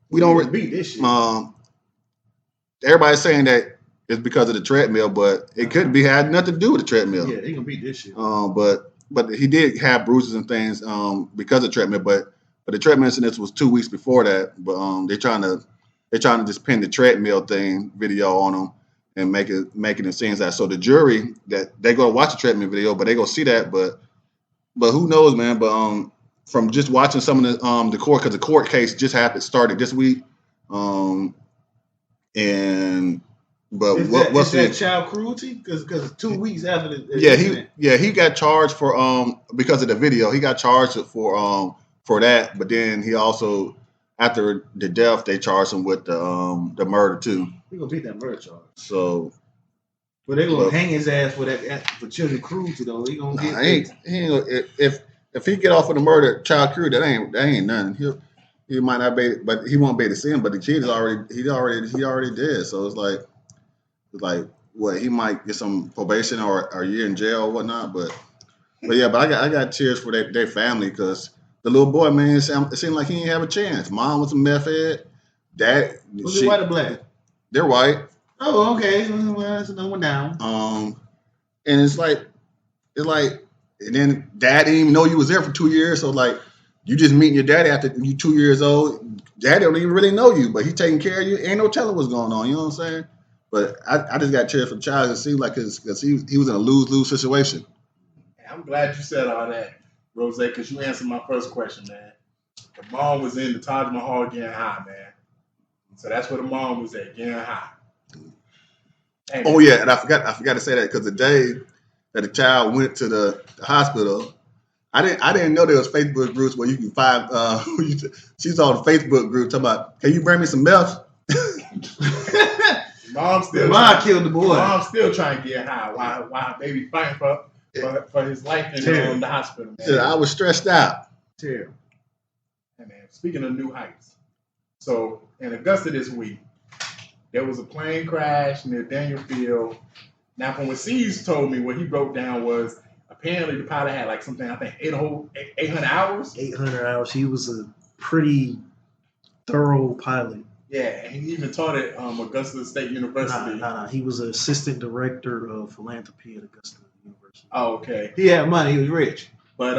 we don't beat this shit. Everybody's saying that it's because of the treadmill, but it could be had nothing to do with the treadmill. Yeah, they gonna beat this shit. But he did have bruises and things because of treadmill. But the treadmill incident was 2 weeks before that. But they're trying to just pin the treadmill thing video on him and making it seem that. So the jury that they go watch the treadmill video, but they go see that. But who knows, man? But from just watching some of the court, because the court case just started this week. But what's that child cruelty? Because 2 weeks after the he got charged for because of the video. He got charged for that, but then he also, after the death, they charged him with the murder too. He gonna beat that murder charge. So, but they gonna hang his ass for children cruelty though. He gonna get if he get off of the murder child cruelty, that ain't nothing. He might not be, but he won't be able to see him. But the kid is already dead. So it's like what, he might get some probation or a year in jail or whatnot. But I got tears for their family, because the little boy, man, it seemed like he didn't have a chance. Mom was a meth head. Dad, was it white or black? They're white. Oh, okay. Well, that's another one down. And it's like, and then Dad didn't even know you was there for 2 years. So like, you just meeting your daddy after you 2 years old. Daddy don't even really know you, but he taking care of you. Ain't no telling what's going on. You know what I'm saying? But I just got tears for the child. It seemed like because he was in a lose-lose situation. I'm glad you said all that, Rose, because you answered my first question, man. The mom was in the Taj Mahal getting high, man. So that's where the mom was at, getting high. Hey, oh yeah, and I forgot to say that, because the day that the child went to the hospital, I didn't know there was Facebook groups where you can find. She's on the Facebook group talking about, "Can you bring me some meth?" Mom killed the boy. Mom's still trying to get high while baby fighting for his life in the hospital. Man. Yeah, I was stressed out. Terrible. Hey man, speaking of new heights, so in Augusta this week, there was a plane crash near Daniel Field. Now, from what C's told me, what he broke down was apparently the pilot had like something, I think 800 hours. 800 hours. He was a pretty thorough pilot. Yeah, and he even taught at Augusta State University. Nah. He was an assistant director of philanthropy at Augusta University. Oh, okay. He had money. He was rich. But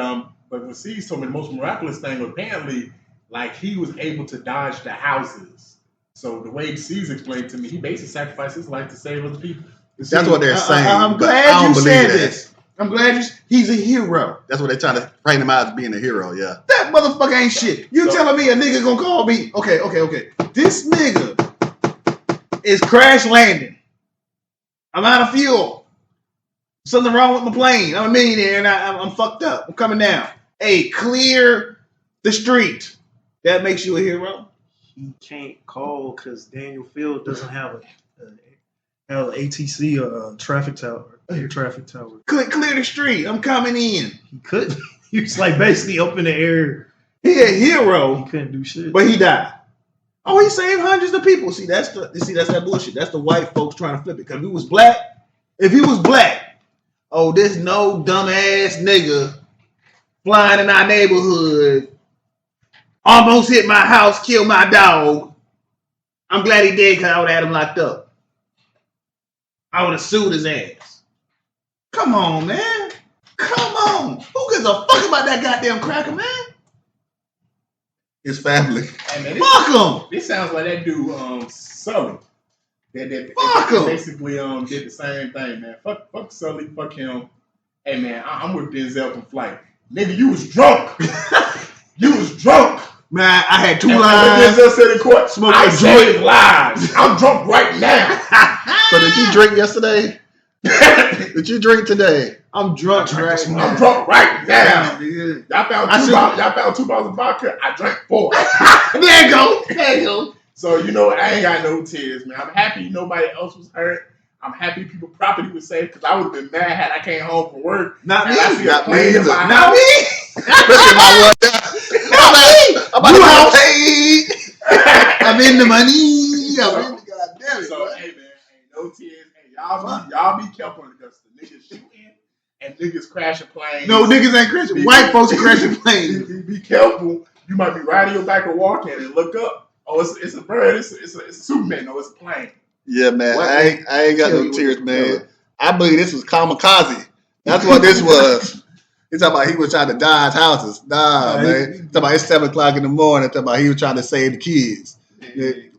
what C's told me, the most miraculous thing was apparently, like, he was able to dodge the houses. So the way C's explained to me, he basically sacrificed his life to save other people. That's what they're saying. I'm glad you said this. I'm glad he's a hero. That's what they're trying to frame him out as being a hero, yeah. That motherfucker ain't shit. You telling me a nigga gonna call me? Okay. This nigga is crash landing. I'm out of fuel. Something wrong with my plane. I'm a millionaire and I'm fucked up. I'm coming down. Hey, clear the street. That makes you a hero? He can't call because Daniel Field doesn't have an ATC or traffic tower. Air traffic tower. Clear the street. I'm coming in. He couldn't. He was like basically up in the air He a hero, He couldn't do shit. but he died. Oh, he saved hundreds of people. See, that's that bullshit. That's the white folks trying to flip it. Cause if he was black, oh, this no dumbass nigga flying in our neighborhood, almost hit my house, killed my dog. I'm glad he did because I would have had him locked up. I would have sued his ass. Come on, man. Come on. Who gives a fuck about that goddamn cracker, man? His family. Hey, man, Fuck him. This sounds like that dude, Sully. That Fuck him. basically did the same thing, man. Fuck Sully, fuck him. Hey man, I'm with Denzel from Flight. Nigga, you was drunk. You was drunk. Man, I had 2 And lines. Denzel said in court, Smoke I a said lies. I'm drunk right now. So did you drink yesterday? Did you drink today? I'm drunk right now. I'm drunk right now. Nigga. Y'all found 2 bottles of vodka. I drank 4. There you go. There you go. So you know, I ain't got no tears, man. I'm happy nobody else was hurt. I'm happy people property was safe because I would have been mad had I came home from work. Not me. and I see a Not me plane in either. my Not house. me. Especially my one. I'm about to house. get paid. I'm in the money. I'm in the goddamn it. So hey man, ain't no tears. Hey, y'all be careful because the niggas shooting and niggas crashing planes. No, niggas ain't crashing. White folks are crashing planes. Be careful. You might be riding your back or walking and look up. Oh, it's a bird. It's a Superman. No, it's a plane. Yeah, man. What? I ain't got Kill no you tears, with the man. killer. I believe this was kamikaze. That's what this was. He's talking about he was trying to dodge houses. Nah, man. He's talking about it's 7 o'clock in the morning. Talking about he was trying to save the kids.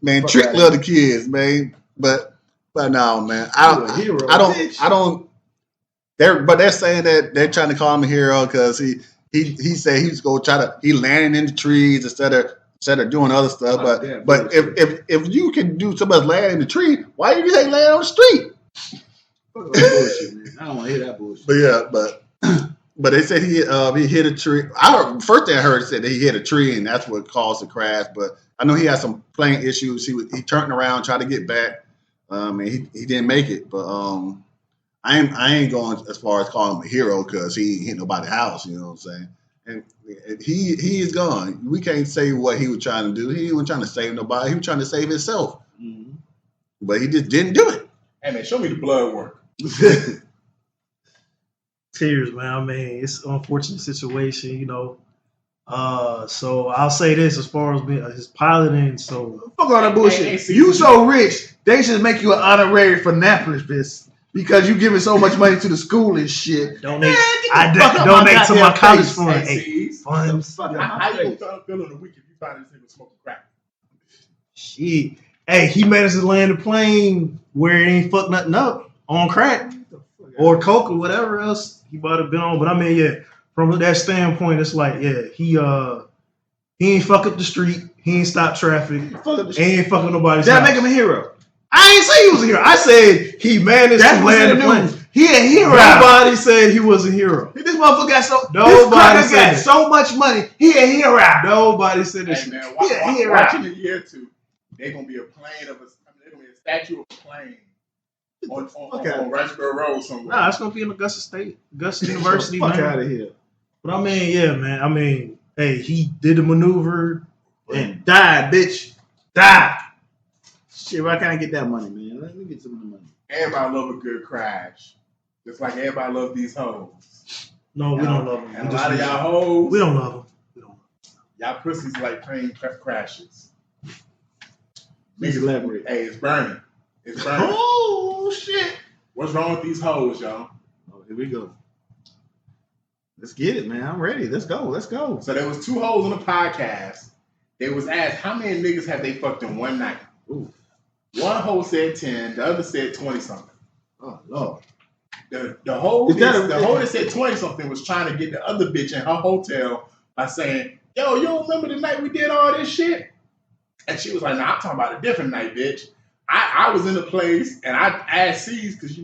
Man, Fuck Trick that. love the kids, man. But no, man. You a hero, bitch. I don't. They're saying that they're trying to call him a hero because he said he was going to try to he landing in the trees instead of doing other stuff. Oh, yeah, but if you can do so much land in the tree, why did you say land on the street? Fuck that bullshit, man. I don't want to hear that bullshit. But yeah, but they said he hit a tree. First thing I heard said that he hit a tree and that's what caused the crash. But I know he had some plane issues. He turned around, tried to get back. And he didn't make it. But I ain't going as far as calling him a hero because he ain't hit nobody's house. You know what I'm saying? And he is gone. We can't say what he was trying to do. He wasn't trying to save nobody. He was trying to save himself. Mm-hmm. But he just didn't do it. Hey man, show me the blood work. Tears, man. I mean, it's an unfortunate situation, you know. So I'll say this as far as his piloting. So Fuck all that bullshit. Hey, see, you so rich, they should make you an honorary for philanthropist because you giving so much money to the school and shit. donate. Man, get the I fuck out donate my to my goddamn college face. fund. Hey, Hey, see, funds. Fuck out how my you face. gonna feel in the week if you find this nigga smoking crack? Shit. Hey, he managed to land a plane where it ain't fuck nothing up on crack or coke or whatever else he might have been on. But I mean, yeah, from that standpoint, it's like, yeah, he ain't fuck up the street. He ain't stop traffic. Fuck up the He shit. ain't fucking nobody's That house. make him a hero. I ain't say he was a hero. I said he managed That's to what's land in the the plane. news. He a hero. Nobody said he was a hero. This motherfucker got so. Nobody This cracker said got it. so much money. He a hero. Nobody said this. Hey man, Yeah, watching in year 2, they're gonna be a plane of they're gonna be a statue of a plane on Rexburg Road somewhere. Nah, it's gonna be in Augusta State, Augusta University, Fuck man. out of here. But I mean, yeah, man. I mean, hey, he did the maneuver. And die, bitch. Die. Shit, why can't I get that money, man? Let me get some of the money. Everybody love a good crash, just like everybody love these hoes. No, we don't love him. And We a lot of just- y'all hoes, we don't love him. We don't. y'all pussies like plane crashes. Please elaborate. Hey, it's burning. It's burning. Oh, shit. What's wrong with these hoes, y'all? Oh, here we go. Let's get it, man. I'm ready. Let's go. Let's go. So there was 2 hoes on the podcast. They was asked how many niggas have they fucked in one night. Ooh. One hoe said 10, the other said 20 something. Oh, Lord. The hoe Is that a- the hoe that said 20 something was trying to get the other bitch in her hotel by saying, "Yo, you don't remember the night we did all this shit?" And she was like, "Nah, I'm talking about a different night, bitch. I was in a place and I asked C's because he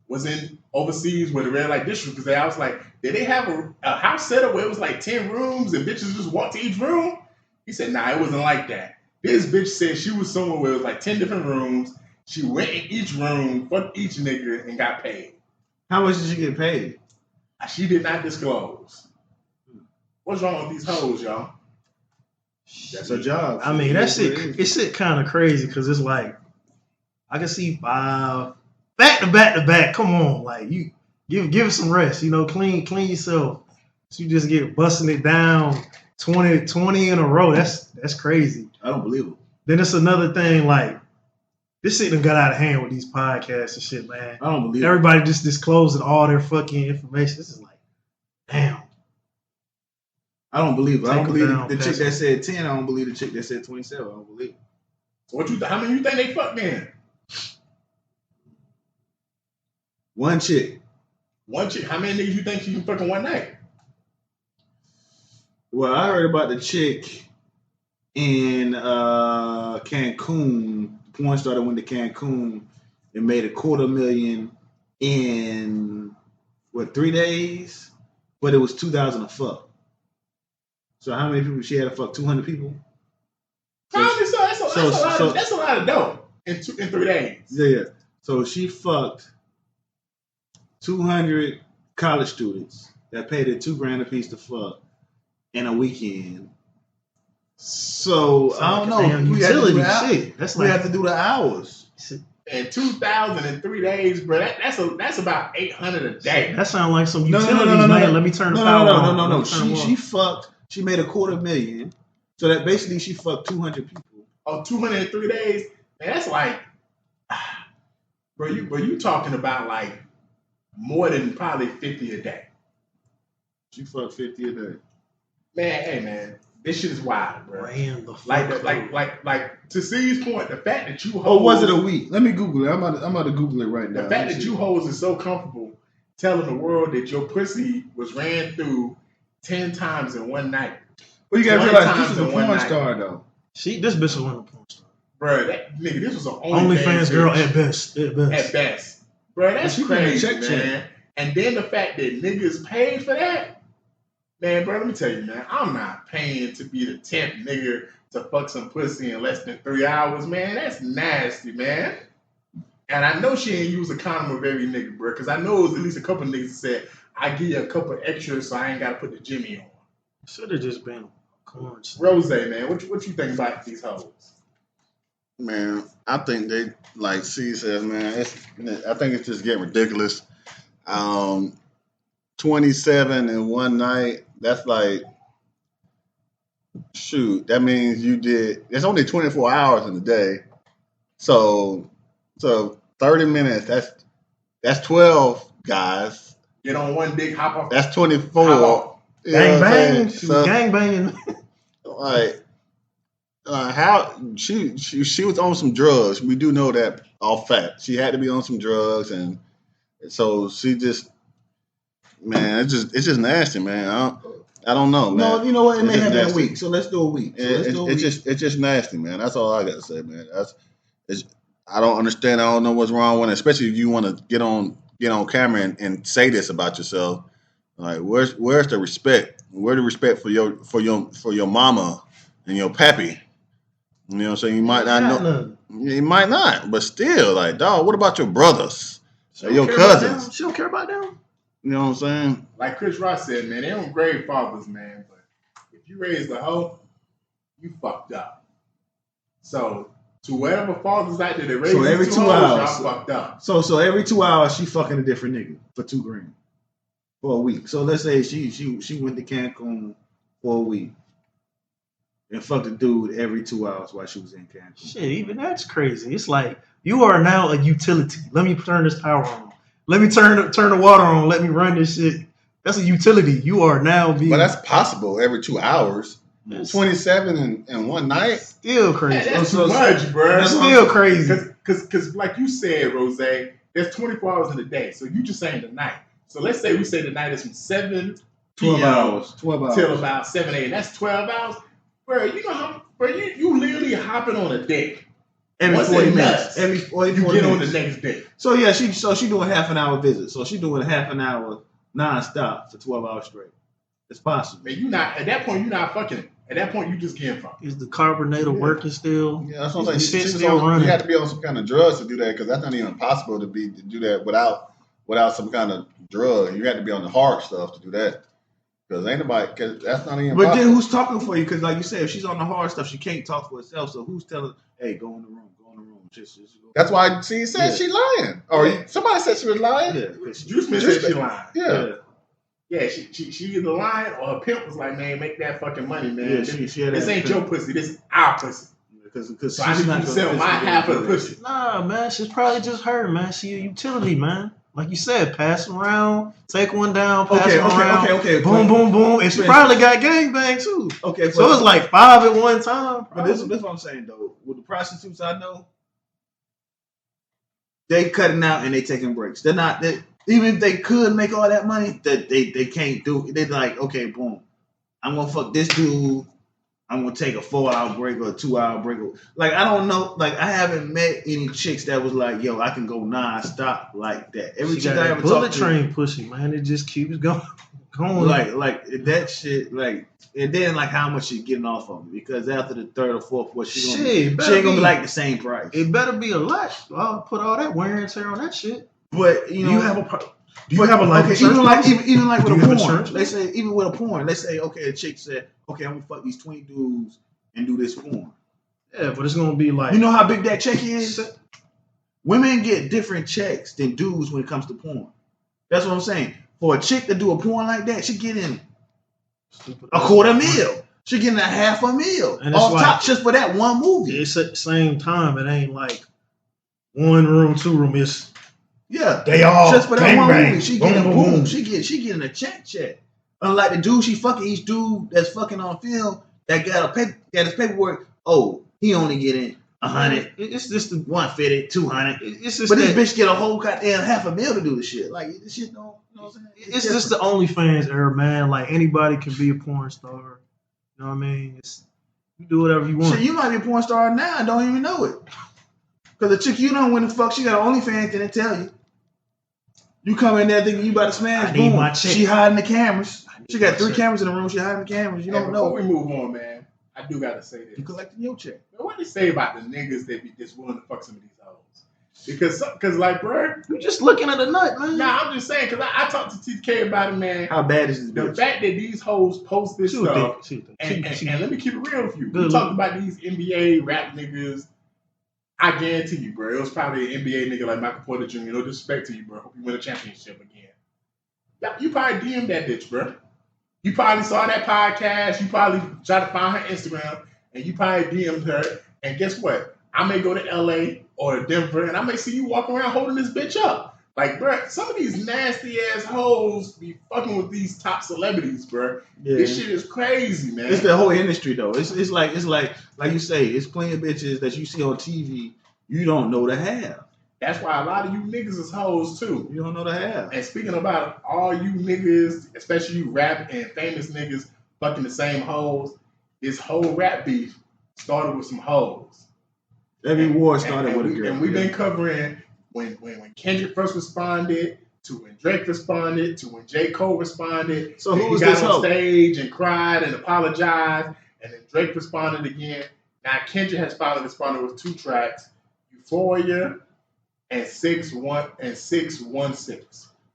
was in overseas where the red light district was there. I was like, did they have a house setup where it was like 10 rooms and bitches just walked to each room? He said, nah, it wasn't like that. This bitch said she was somewhere where it was like 10 different rooms. She went in each room, fucked each nigga, and got paid. How much did you get paid? She did not disclose. What's wrong with these hoes, y'all? That's her job. I mean, that shit kind of crazy because it's like I can see 5 back to back. Come on, like you give it some rest. You know, clean yourself. So you just get busting it down 20 in a row. That's crazy. I don't believe it. Then it's another thing like this shit done got out of hand with these podcasts and shit, man. I don't believe it. Everybody just disclosing all their fucking information. This is like, damn. I don't believe it. I don't Take 'em believe down, the chick pass that 'em. said 10. I don't believe the chick that said 27. I don't believe it. So how many you think they fucked then? One chick. One chick. How many niggas you think she can fuck in one night? Well, I heard about the chick in Cancun. The porn star that went to Cancun and made $250,000 in 3 days? But it was 2,000 a fuck. So how many people she had to fuck? 200 people. That's a lot of dough in 3 days. Yeah. So she fucked 200 college students that paid her $2,000 a piece to fuck in a weekend. So I don't know. Damn We have to do utility the shit. That's we like have to do the hours. And 2,000 in 3 days, bro. That's about 800 a day. That sounds like some No, utilities, no. man. Let me turn the power on. No. Let me turn them She on. fucked. She made $250,000. So that basically she fucked 200 people. Oh, 200 in 3 days. Man, that's like, bro. You talking about like more than probably 50 a day. She fucked 50 a day. Man, hey man, this shit is wild, bro. Ran the fuck Like to C's point, the fact that you hold. Oh, was it a week? Let me Google it. I'm about to Google it right now. The fact that you hoes is so comfortable telling the world that your pussy was ran through 10 times in one night. Well, you gotta 20 realize times this is a in one porn night. star though. This bitch was one of the porn star. Bro, that nigga, this was an OnlyFans girl bitch at best. at best. Bro, that's She couldn't crazy, check. man. And then the fact that niggas paid for that, man, bro, let me tell you, man, I'm not paying to be the 10th nigga to fuck some pussy in less than 3 hours, man. That's nasty, man. And I know she ain't use a condom with every nigga, bro, because I know it was at least a couple niggas that said, I give you a couple extras so I ain't got to put the Jimmy on. Should have just been corn. Rose, man, what you think about these hoes? Man, I think they, like C says, man, I think it's just getting ridiculous. 27 in one night, that's like, shoot, that means it's only 24 hours in a day. So 30 minutes, that's 12 guys. Get on one dick, hop off. That's 24. Hop off. You know Gang what I'm banging. saying? She was gang banging. Like, how she was on some drugs. We do know that all fact. She had to be on some drugs, and so she just, man, it's just nasty, man. I don't know, man. No, you know what? It may It's have just been a nasty. week. So let's do a week. It's just nasty, man. That's all I gotta say, man. I don't understand. I don't know what's wrong with it, especially if you want to get on camera and say this about yourself. Like, where's the respect? Where's the respect for your mama and your pappy? You know what I'm saying? You might not know. You might not, but still, like, dog, what about your brothers? She don't Your care about cousins? them. She don't care about them. You know what I'm saying? Like Chris Ross said, man, they don't grade fathers, man. But if you raised a hoe, you fucked up. So to whatever fathers out there that raise every two 2 hoes, hours. y'all fucked up. So every 2 hours she fucking a different nigga for $2,000 for a week. So let's say she went to Cancun for a week and fucked a dude every 2 hours while she was in Cancun. Shit, even that's crazy. It's like you are now a utility. Let me turn this power on. Let me turn the water on. Let me run this shit. That's a utility. You are now being. But that's possible every 2 hours. That's 27 in one night. still crazy. Man, that's So- too much, bro. That's still crazy. Because like you said, Rose, there's 24 hours in a day. So you just saying the night. So let's say we say the night is from 7 12 p.m. hours. 12 hours. till about 7 a.m. That's 12 hours. Bro, you know how, bro, you literally hopping on a dick. Every Once 40 it minutes. nuts, Every 40 You get on the minutes. next dick. So yeah, she doing half an hour visit. So she doing half an hour nonstop for 12 hours straight. It's possible. Man, you not, at that point, you're not fucking it. At that point, you just getting fucked. Is the carbonator working still? Yeah, that's what I'm Is saying. the shit still You running? have to be on some kind of drugs to do that, because that's not even possible to do that without some kind of drug. You have to be on the hard stuff to do that. Because ain't nobody, because that's not even But possible. then who's talking for you? Because like you said, if she's on the hard stuff, she can't talk for herself. So who's telling, hey, go in the room, just go. That's why she said she lying. Or somebody said she was lying. Yeah, Juice Man said she lying. Yeah. Yeah, she either lying or her pimp was like, man, make that fucking money, man. Yeah, this ain't your pussy, this is our pussy. Because So I need you to sell my half of the pussy. Nah, man, she's probably just her, man. She a utility, man. Like you said, pass around, take one down, pass around. Okay. Boom, boom, boom. And she probably got gangbang too. Okay, so it's like 5 at one time. But this is what I'm saying though. With the prostitutes I know, they cutting out and they taking breaks. They're not. Even if they could make all that money, that they can't do. They're like, okay, boom, I'm gonna fuck this dude. I'm gonna take a 4-hour break or a 2-hour break. Like I don't know. Like I haven't met any chicks that was like, yo, I can go non-stop like that. Every chick I ever bullet talked to, train pussy, man. It just keeps going. Like that shit. Like and then like how much she getting off of it because after the third or fourth, what she ain't gonna be like the same price. It better be a lot. I'll put all that wear and tear on that shit. But you know, do you have a life insurance? Even like with a porn, let's say even with a porn, let's say okay, a chick said, okay, I'm gonna fuck these 20 dudes and do this porn. Yeah, but it's gonna be like, you know how big that check is. Women get different checks than dudes when it comes to porn. That's what I'm saying. For a chick to do a porn like that, she getting $250,000. She getting $500,000 and off like, top just for that one movie. It's at the same time. It ain't like 1 room, 2 room. It's they all just for that one movie. She getting boom. She getting a check. Unlike the dude she fucking, each dude that's fucking on film that got his paperwork. Oh, he only getting 100. It's just the 150, 200. It's just but this bitch get a whole goddamn $500,000 to do the shit. Like this shit don't. You know what I'm saying? It's just the OnlyFans era, man. Like anybody can be a porn star. You know what I mean? You do whatever you want. Shit, you might be a porn star now and don't even know it. Cause the chick you don't when the fuck she got OnlyFans didn't tell you. You come in there thinking you about to smash. Boom. My chick. She hiding the cameras. She got 3 cameras in the room. She hiding the cameras. You don't know. Before we move on, man, I do gotta say this. You collecting your check. Man, what do you say about the niggas that be just willing to fuck some of these hoes? Because like, bro, you just looking at a nut, man. Nah, I'm just saying, because I talked to TK about it, man. How bad is this The bitch? fact that these hoes post this stuff, and let me keep it real with you. We talked about these NBA rap niggas. I guarantee you, bro, it was probably an NBA nigga like Michael Porter Jr. No disrespect to you, bro. Hope you win a championship again. Yeah, you probably DM'd that bitch, bro. You probably saw that podcast. You probably tried to find her Instagram, and you probably DM'd her. And guess what? I may go to LA or Denver, and I may see you walking around holding this bitch up. Like, bro, some of these nasty ass hoes be fucking with these top celebrities, bro. Yeah. This shit is crazy, man. It's the whole industry, though. It's like you say, it's plenty of bitches that you see on TV you don't know to have. That's why a lot of you niggas is hoes too. You don't know to have. And speaking about all you niggas, especially you rap and famous niggas fucking the same hoes, this whole rap beef started with some hoes. Every war started with a girl. And we've been covering when Kendrick first responded, to when Drake responded, to when J. Cole responded. So who was this this hoe? He got on stage and cried and apologized, and then Drake responded again. Now Kendrick has finally responded with 2 tracks, Euphoria and 616.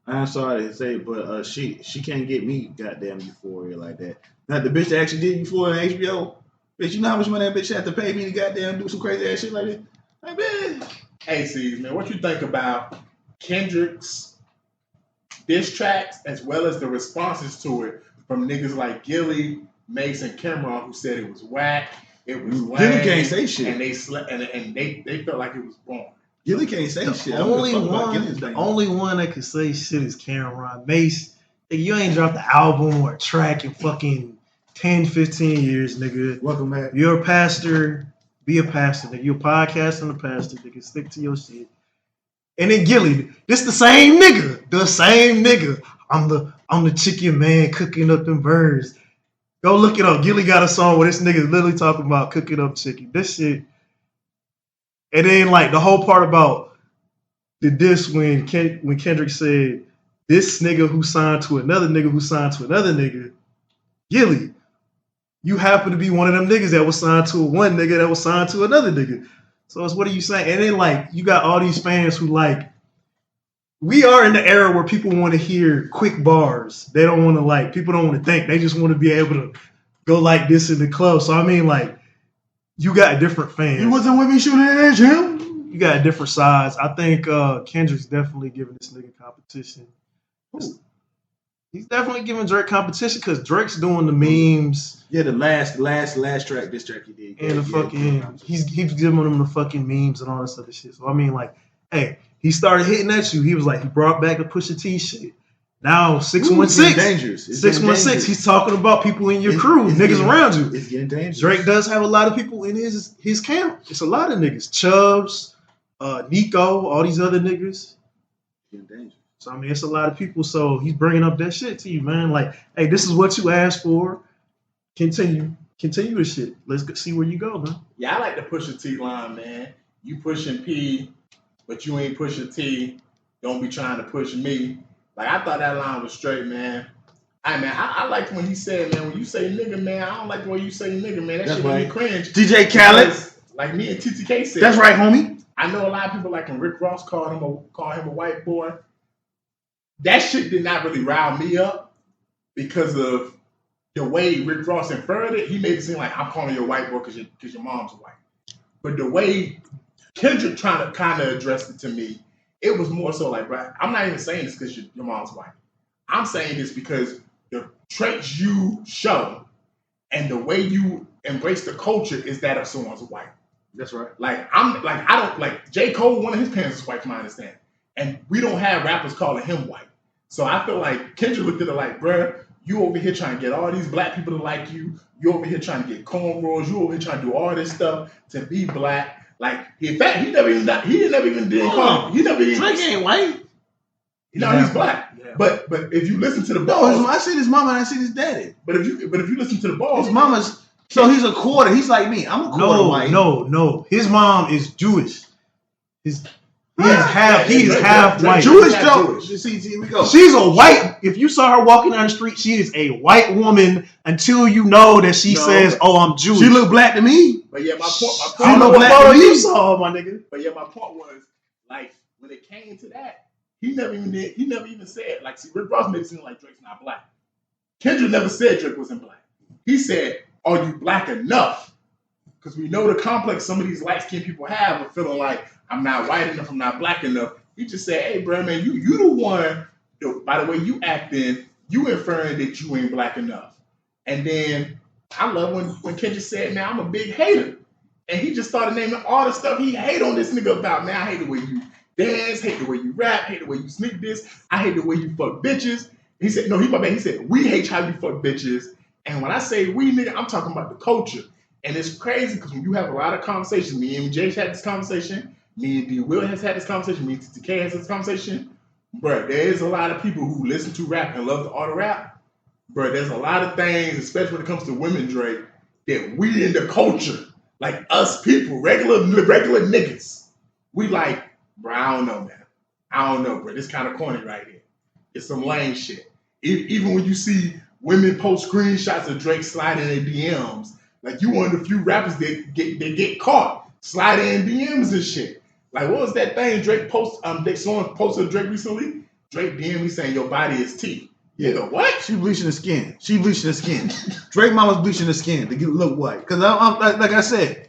I'm sorry to say, but she can't get me goddamn Euphoria like that. Now the bitch that actually did Euphoria on HBO, bitch, you know how much money that bitch had to pay me to goddamn do some crazy ass shit like that? Like, man. Hey, C's, man, what you think about Kendrick's diss tracks as well as the responses to it from niggas like Gilly, Mace, and Cameron who said it was whack, it was lame, Gilly can't say shit, and they felt like it was boring. Gilly can't say shit. The only one that can say shit is Cameron. Mace, nigga, you ain't dropped the album or a track in fucking 10, 15 years, nigga. Welcome back. You're a pastor. Be a pastor, nigga. You're a podcast and a pastor, nigga. Stick to your shit. And then Gilly, this the same nigga. The same nigga. I'm the chicken man cooking up them birds. Go look it up. Gilly got a song where this nigga literally talking about cooking up chicken. This shit. And then like the whole part about the diss when Kendrick said this nigga who signed to another nigga who signed to another nigga, Gilly, you happen to be one of them niggas that was signed to one nigga that was signed to another nigga. So it's what are you saying? And then like you got all these fans who like we are in the era where people want to hear quick bars. They don't want to people don't want to think. They just want to be able to go like this in the club. So I mean, you got different fans. You wasn't with me shooting at him. You got different sides. I think Kendrick's definitely giving this nigga competition. He's definitely giving Drake competition because Drake's doing the memes. Yeah, the last track, this track he did. And the fucking, he's giving them the fucking memes and all this other shit. So I mean, hey, he started hitting at you. He was he brought back the Pusha T shit. Now 616, 616. He's talking about people in your crew, niggas around you. It's getting dangerous. Drake does have a lot of people in his camp. It's a lot of niggas. Chubbs, Nico, all these other niggas. Getting dangerous. So I mean, it's a lot of people. So he's bringing up that shit to you, man. Hey, this is what you asked for. Continue this shit. Let's see where you go, man. Yeah, I like the Pusha T line, man. You pushing P, but you ain't pushing T. Don't be trying to push me. I thought that line was straight, man. I liked when he said, man, when you say nigga, man, I don't like the way you say nigga, man. That shit make me cringe. DJ Khaled. Like me and TTK said. That's right, homie. I know a lot of people when Rick Ross called him a white boy. That shit did not really rile me up because of the way Rick Ross inferred it. He made it seem like I'm calling you a white boy because your mom's white. But the way Kendrick trying to kind of address it to me, it was more so bro, I'm not even saying this because your mom's white. I'm saying this because the traits you show and the way you embrace the culture is that of someone's white. That's right. I don't J. Cole, one of his parents is white from my understanding. And we don't have rappers calling him white. So I feel like Kendrick looked at it bruh, you over here trying to get all these black people to like you. You over here trying to get cornrows. You over here trying to do all this stuff to be black. In fact, he never even call him. He never even. Drake ain't white. He's black. Yeah. But if you listen to the balls, I see his mama and I see his daddy. But if you listen to the balls, his mama's. So he's a quarter. He's like me. I'm a quarter white. No. His mom is Jewish. He's half white. Jewish though. See, here we go. She's a white. If you saw her walking down the street, she is a white woman until you know that she says, "Oh, I'm Jewish." She look black to me. But yeah, my point. I don't know what photo you saw, my nigga. But yeah, my point was when it came to that, he never even said see, Rick Ross made it seem like Drake's not black. Kendrick never said Drake wasn't black. He said, "Are you black enough?" Because we know the complex some of these light-skinned people have of feeling like I'm not white enough, I'm not black enough. He just said, "Hey, bro, man, you the one. By the way you acting, you inferring that you ain't black enough." And then I love when Kendrick said, "Man, I'm a big hater," and he just started naming all the stuff he hate on this nigga about. Man, I hate the way you dance, hate the way you rap, hate the way you sneak this. I hate the way you fuck bitches. He said, "No, he said we hate how you fuck bitches." And when I say we, nigga, I'm talking about the culture. And it's crazy because when you have a lot of conversations, me and Jay had this conversation. Me and D. Will has had this conversation. Me and TTK has this conversation. Bruh, there's a lot of people who listen to rap and love the art of rap. Bruh, there's a lot of things, especially when it comes to women, Drake, that we in the culture, us people, regular niggas, we bruh, I don't know, man. I don't know, bruh. This kind of corny right here. It's some lame shit. Even when you see women post screenshots of Drake sliding in DMs, you one of the few rappers that get caught sliding in DMs and shit. What was that thing Drake posted? Someone posted Drake recently. Drake DM me saying your body is tea. Yeah, what? She bleaching the skin. Drake mama's bleaching the skin to look white. Because like I say,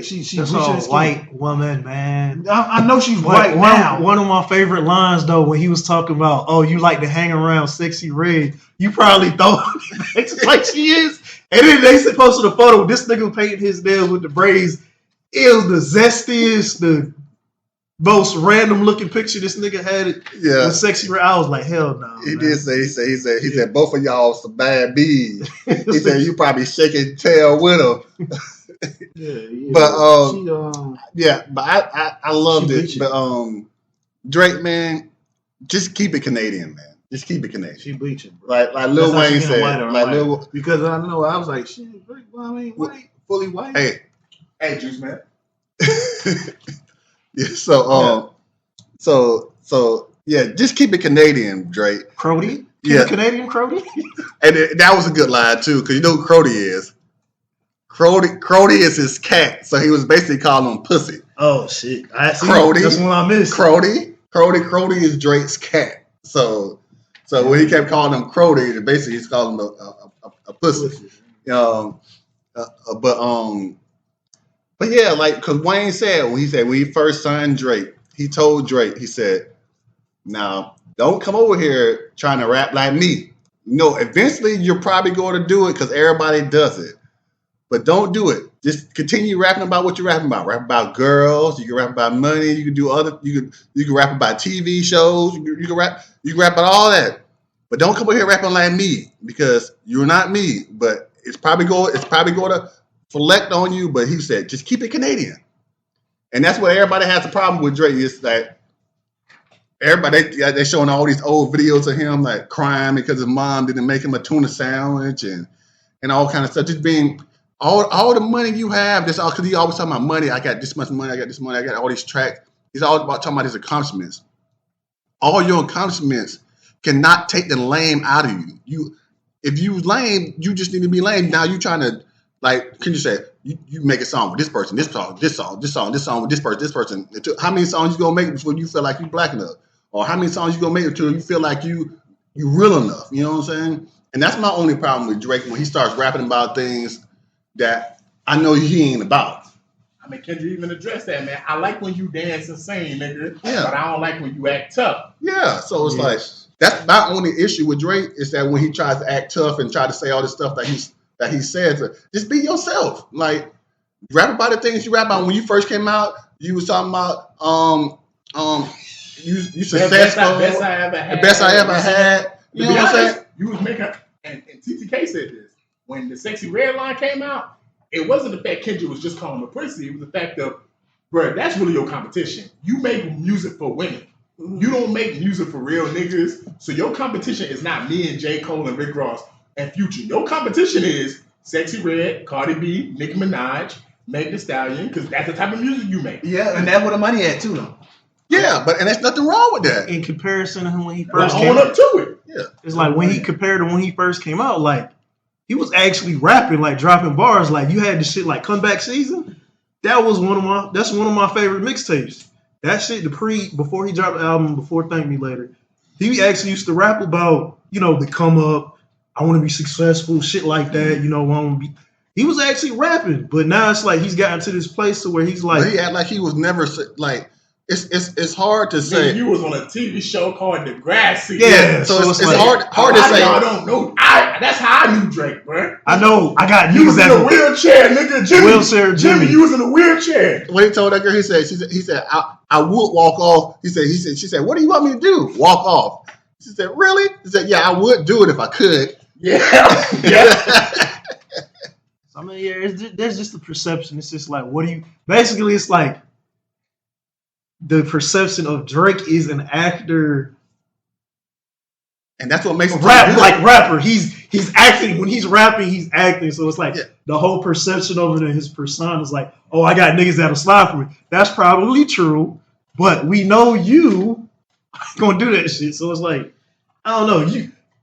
she's bleaching the skin. White woman, man. I know she's white now. One of my favorite lines though, when he was talking about, "Oh, you like to hang around sexy red," you probably thought it's like she is. And then they posted a photo. This nigga painted his nails with the braids. It was the zestiest, the most random looking picture this nigga had. With sexy red. I was like, hell no. He did say, he said, both of y'all some bad bees. He said, you probably shaking tail with them. Yeah. But I loved it. But Drake, man, just keep it Canadian, man. Just keep it Canadian. She bleaching, bro. Like Lil Wayne said. Because I know I was like, shit, Drake, white, fully white. Hey, Juice Man. Yeah. So just keep it Canadian, Drake. Crody. Keep it Canadian, Crody. And that was a good line too, because you know who Crody is. Crody is his cat, so he was basically calling him pussy. Oh shit! Crody. That's one I missed. Crody Crody is Drake's cat. So when he kept calling him Crody, basically he's calling him a pussy. But yeah, like, because Wayne said when he first signed Drake, he told Drake, he said, "Now don't come over here trying to rap like me. Eventually you're probably going to do it because everybody does it, but don't do it. Just continue rapping about what you're rapping about. Rap about girls. You can rap about money. You can do other. You can rap about TV shows. You can rap about all that. But don't come over here rapping like me because you're not me. But it's probably going to select on you." But he said, just keep it Canadian. And that's what everybody has a problem with Drake. Is that everybody they're showing all these old videos of him like crying because his mom didn't make him a tuna sandwich and all kind of stuff. Just being all the money you have. That's all because he always talking about money. I got this much money. I got this money. I got all these tracks. He's always talking about his accomplishments. All your accomplishments cannot take the lame out of you. If you lame, you just need to be lame. Now you trying to, like, can you say you make a song with this person, this song with this person. How many songs you gonna make before you feel like you black enough, or how many songs you gonna make until you feel like you real enough? You know what I'm saying? And that's my only problem with Drake when he starts rapping about things that I know he ain't about. I mean, Kendrick even addressed that, man. I like when you dance and sing, nigga, Yeah. but I don't like when you act tough. Yeah, so it's like that's my only issue with Drake is that when he tries to act tough and try to say all this stuff that he says, just be yourself. Like, rap about the things you rap about. When you first came out, you was talking about you successful, Best I ever had. the best I ever had. You know what I'm saying? You was making, and TTK said this when the Sexy Red line came out. It wasn't the fact Kendrick was just calling him a pussy. It was the fact of, bro, that's really your competition. You make music for women. You don't make music for real niggas. So your competition is not me and J. Cole and Rick Ross and Future. Your competition is Sexy Red, Cardi B, Nicki Minaj, Meg Thee Stallion, because that's the type of music you make. Yeah, and that's where the money at too, though. Yeah, and there's nothing wrong with that. In comparison to when he Well, first came own out, up to it. Yeah, it's like when he compared to when he first came out, like he was actually rapping, like dropping bars. Like you had the shit like Comeback Season. That's one of my favorite mixtapes. That shit, before he dropped the album, before Thank Me Later, he actually used to rap about, the come up, I want to be successful, shit like that. I want to be. He was actually rapping, but now it's like he's gotten to this place to where he's like, but he act like he was never like. It's hard to say. Man, you was on a TV show called Degrassi. Yeah, so it's like, hard to say. Y'all don't know. That's how I knew Drake, bro. I know, I got You was niggas in a that wheelchair, nigga. Jimmy, you was in a wheelchair. When he told that girl, he said, I would walk off. She said, what do you want me to do? Walk off. She said, really? He said, yeah, I would do it if I could. Yeah. I mean, there's just the perception. It's just like, basically it's like the perception of Drake is an actor. And that's what makes him rapper. He's acting. When he's rapping, he's acting. So it's like the whole perception of it and his persona is like, oh, I got niggas that'll slide for me. That's probably true, but we know you gonna do that shit. So it's like, I don't know.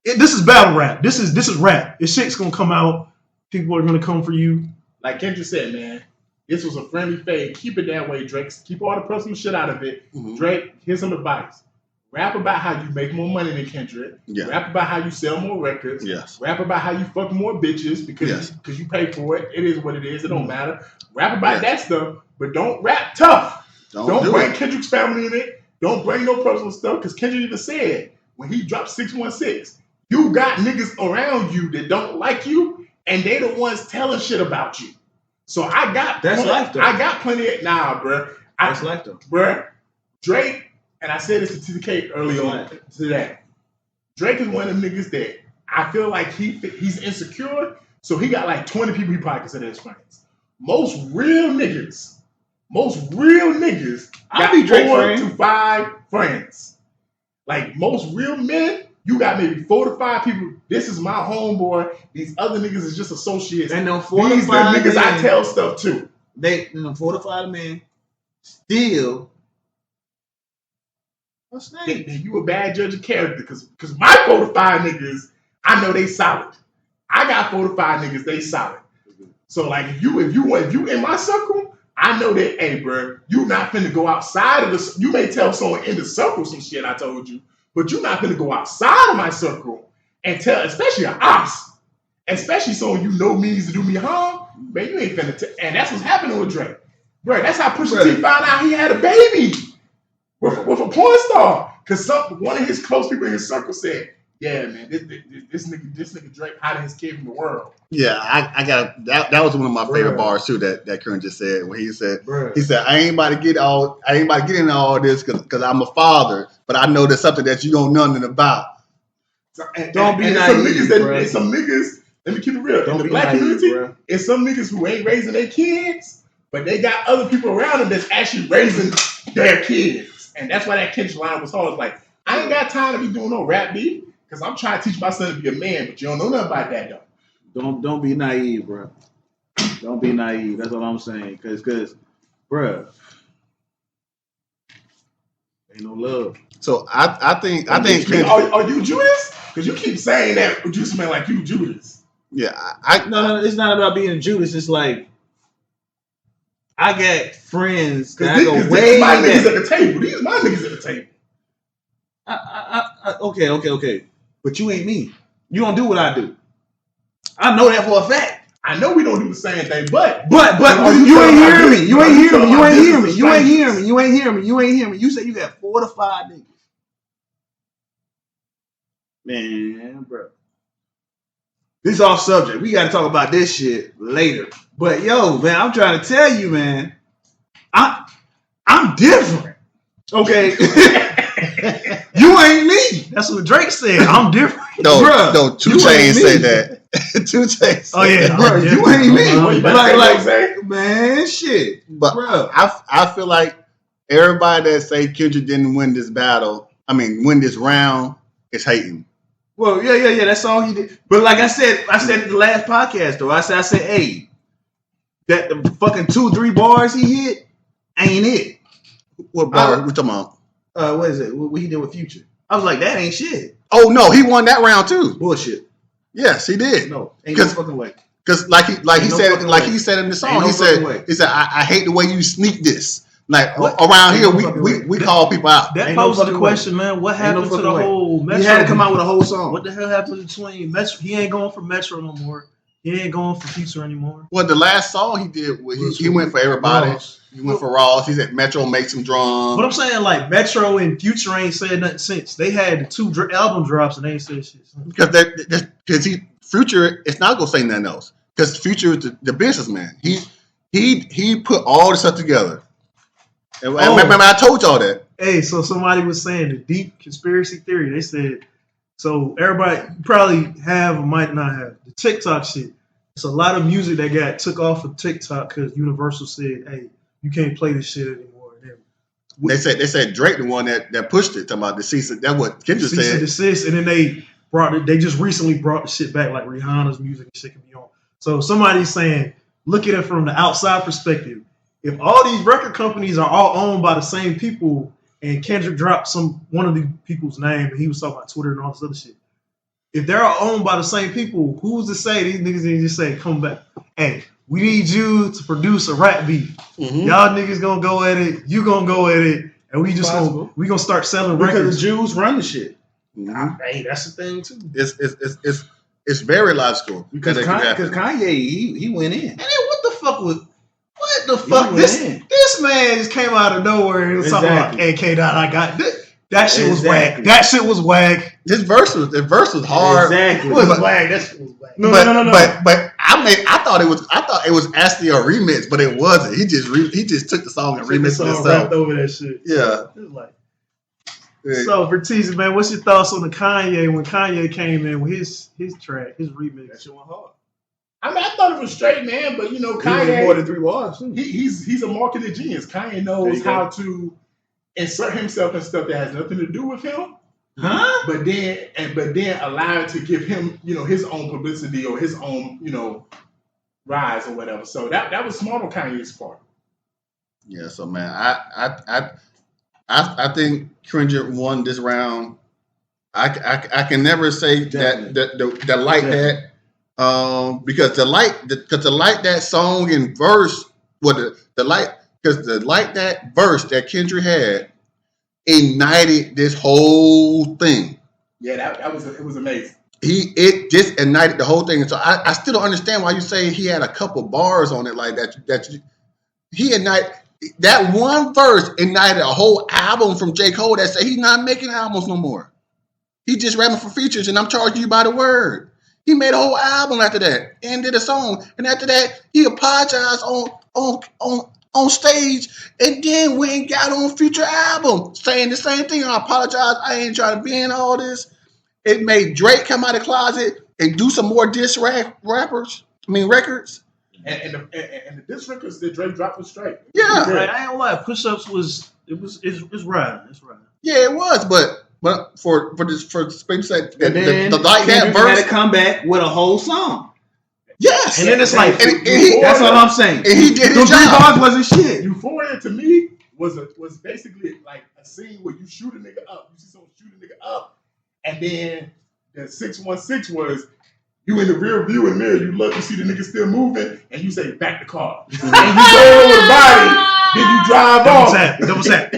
This is battle rap. This is rap. This shit's gonna come out. People are gonna come for you. Like Kendrick said, man, this was a friendly fade. Keep it that way, Drake. Keep all the personal shit out of it. Mm-hmm. Drake, here's some advice. Rap about how you make more money than Kendrick. Yeah. Rap about how you sell more records. Yes. Rap about how you fuck more bitches because you pay for it. It is what it is. It don't matter. Rap about that stuff, but don't rap tough. Don't bring Kendrick's family in it. Don't bring no personal stuff because Kendrick even said when he dropped 616, you got niggas around you that don't like you and they the ones telling shit about you. So I got life, though. I got plenty of bro. That's life, though. Bro, Drake, and I said this to TK early on today. Drake is one of them niggas that I feel like he's insecure, so he got like 20 people he probably consider his friends. Most real niggas got be Drake 4 friend. to 5 friends. Like most real men, you got maybe 4 to 5 people. This is my homeboy. These other niggas is just associates. And them 4 These to the 5 niggas I men, tell stuff to. they 4 to 5 men still. Then you a bad judge of character because my 4 to 5 niggas, I know they solid. I got 4 to 5 niggas, they solid. So like if you in my circle, I I know that, hey, bro, you not finna go outside of the. You may tell someone in the circle some shit I told you, but you not finna go outside of my circle and tell, especially an ops, especially someone you know means to do me harm. Man, you ain't finna. And that's what's happening with Drake, bro. That's how Pusha T found out he had a baby with a porn star, because one of his close people in his circle said, "Yeah, man, this nigga Drake hiding his kid from the world." Yeah, I got that. That was one of my favorite bars too. That Kern just said when he said, I ain't about to get into all this because I'm a father, but I know there's something that you don't know nothing about. So, don't be naive, bro. Some niggas. Let me keep it real. In the black community, it's some niggas who ain't raising their kids, but they got other people around them that's actually raising their kids, and that's why that Kendrick line was hard. Like, I ain't got time to be doing no rap beat because I'm trying to teach my son to be a man, but you don't know nothing about that though. Don't be naive, bro. Don't be naive. That's what I'm saying. Cause, bro, ain't no love. So I think are you Judas? Because you keep saying that Juice Man like you Judas. Yeah, no, it's not about being Judas. It's like I got friends that I go way my niggas at the table. These are my niggas at the table. Okay. But you ain't me. You don't do what I do. I know that for a fact. I know we don't do the same thing, but you ain't hearing me. You ain't hearing me. You ain't hearing me. You ain't hearing me. You ain't hearing me. You ain't hearing me. You say you got 4 to 5 niggas. Man, bro. This off subject. We got to talk about this shit later. But yo, man, I'm trying to tell you, man. I'm different. Okay. You ain't me. That's what Drake said. I'm different. No, 2 Chainz said that. 2 Chainz. Oh yeah, bro, you ain't me. Like, man, shit. But bro, I feel like everybody that say Kendrick didn't win this battle, win this round, is hating. Well, yeah. That's all he did. But like I said at the last podcast though, I said, hey, that the fucking 2-3 bars he hit ain't it. What bar? We talking about? What is it? What he did with Future? I was like, that ain't shit. Oh no, he won that round too. Bullshit. Yes, he did. No, ain't no fucking way. Because he said in the song, he said, I hate the way you sneak this. Like around here, we call people out. That poses the question, man. What happened to the whole Metro? He had to come out with a whole song. What the hell happened between Metro? He ain't going for Metro no more. He ain't going for Future anymore. Well, the last song he did, he went for everybody. Ross. He went for Ross. He said Metro make some drums. But I'm saying, like, Metro and Future ain't said nothing since. They had the 2 album drops and they ain't said shit. Because Future, it's not gonna say nothing else. Because Future is the businessman. He put all this stuff together. And remember, I told y'all that. Hey, so somebody was saying the deep conspiracy theory. They said, so everybody probably have or might not have the TikTok shit. It's a lot of music that got took off of TikTok because Universal said, hey, you can't play this shit anymore. They said Drake the one that pushed it. Talking about the cease. That's what Kendrick said. Cease and desist, and then they brought it. They just recently brought the shit back, like Rihanna's music and shit can be on. So somebody's saying, look at it from the outside perspective. If all these record companies are all owned by the same people, and Kendrick dropped one of the people's name, and he was talking about Twitter and all this other shit. If they're all owned by the same people, who's to say these niggas didn't just say, come back, hey, we need you to produce a rap beat. Mm-hmm. Y'all niggas gonna go at it, you gonna go at it, and we just gonna start selling records. Because the Jews run the shit. Mm-hmm. Hey, that's the thing too. It's very logical. Because Kanye, he went in. And then what the fuck? This man just came out of nowhere and was talking about AK that I got. That shit was whack. That shit was whack. The verse was hard. Exactly. It was whack. That shit was whack. No. But I thought it was actually a remix, but it wasn't. He just took the song and remixed it himself. Rapped over that shit. Yeah. It was like. Yeah. So for Teasy, man, what's your thoughts on the Kanye when Kanye came in with his track, his remix? That shit went hard. I thought it was straight, man, but Kanye more than 3 bars. He's a marketing genius. Kanye knows how to insert himself in stuff that has nothing to do with him. Huh? But then allow it to give him, his own publicity or his own, rise or whatever. So that was smart on Kanye's part. Yeah, so man, I think Kendrick won this round. I can never say that the like that. Because the like that song in verse, the because that verse that Kendrick had ignited this whole thing. Yeah, that was it was amazing. It just ignited the whole thing. And so I still don't understand why you say he had a couple bars on it like that. He ignited that one verse ignited a whole album from J. Cole that said he's not making albums no more. He just rapping for features and I'm charging you by the word. He made a whole album after that and did a song. And after that, he apologized on stage and then went and got on Future album saying the same thing. I apologize. I ain't trying to be in all this. It made Drake come out of the closet and do some more records. And the diss records that Drake dropped was straight. Yeah. Right, I ain't gonna lie. Push-ups was riding. It's riding. Yeah, it was, but for space that And the like that Kendrick verse had to come back with a whole song. Yes. And then it's like That's what I'm saying. And he did his Those 3 job. bars wasn't shit. Euphoria to me was basically like a scene where you shoot a nigga up. You see someone shoot a nigga up, and then the 616 was you in the rear view and mirror. You look, you see the nigga still moving, and you say back the car. And you go over the body, then you drive off. Double tap.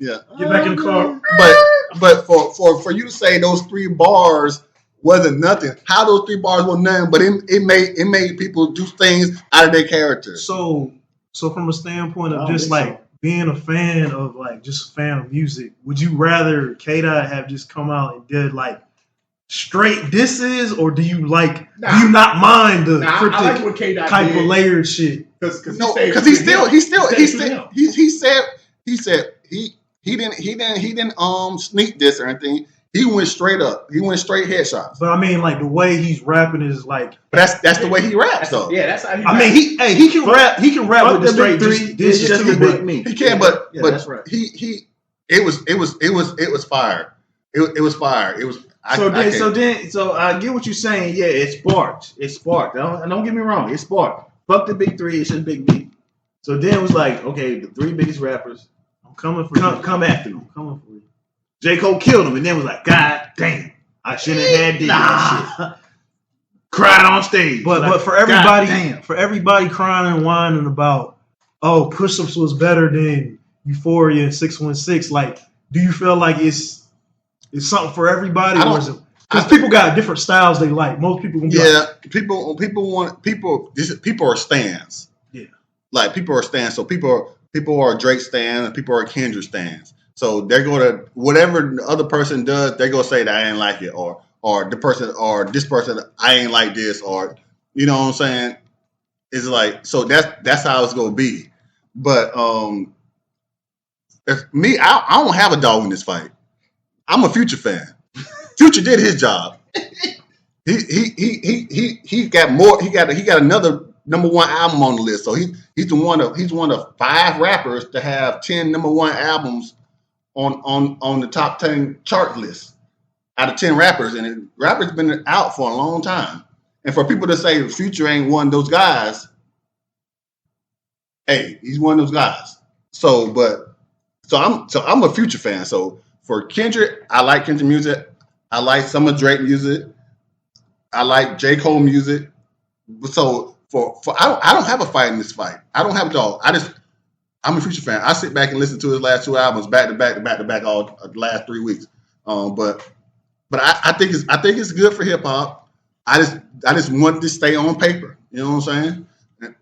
Yeah. Get back in the car. But for you to say those 3 bars wasn't nothing, how those 3 bars were nothing, but it made people do things out of their character. So from a standpoint of I don't just think like being a fan of like just a fan of music, would you rather K-Dot have just come out and did like straight disses, or do you like do you not mind the cryptic I like what K-Dot type did. of layered shit? Because he didn't sneak this or anything. He went straight up. He went straight headshots. But I mean, like the way he's rapping is like. But that's the way he raps, though. Yeah, that's how he. I mean, he can rap. He can rap with the straight three. This Just too, the but big me. He can, but that's right. It was fire. It was fire. It was. So I get what you're saying. Yeah, it sparked. Don't get me wrong. It sparked. Fuck the big 3. It's just big me. So then it was like, okay, the 3 biggest rappers. I'm coming for you. Come after me. I'm coming for you. J. Cole killed him, and then was like, God damn, I shouldn't have had that shit. Cried on stage. But for everybody crying and whining about, oh, Push-Ups was better than Euphoria and 616. Like, do you feel like it's something for everybody? Because people got different styles they like. Most people gonna be people are stans. Yeah, like people are stans. So people are Drake stans and people are Kendrick stans. So they're going to, whatever the other person does, they're going to say that I ain't like it, or the person, or this person, I ain't like this, or, you know what I'm saying? It's like, so that's how it's going to be. But me, I don't have a dog in this fight. I'm a Future fan. Future did his job. He got more. He got another #1 album on the list. So he's one of 5 rappers to have 10 #1 albums on the top 10 chart list out of 10 rappers, and rappers been out for a long time. And for people to say Future ain't one of those guys, hey, he's one of those guys. So I'm a Future fan. So for Kendrick, I like Kendrick music. I like some of Drake music. I like J. Cole music. So for I don't have a fight in this fight. I don't have a dog. I'm a Future fan. I sit back and listen to his last 2 albums back to back all the last 3 weeks. But I think it's good for hip hop. I just want to stay on paper. You know what I'm saying?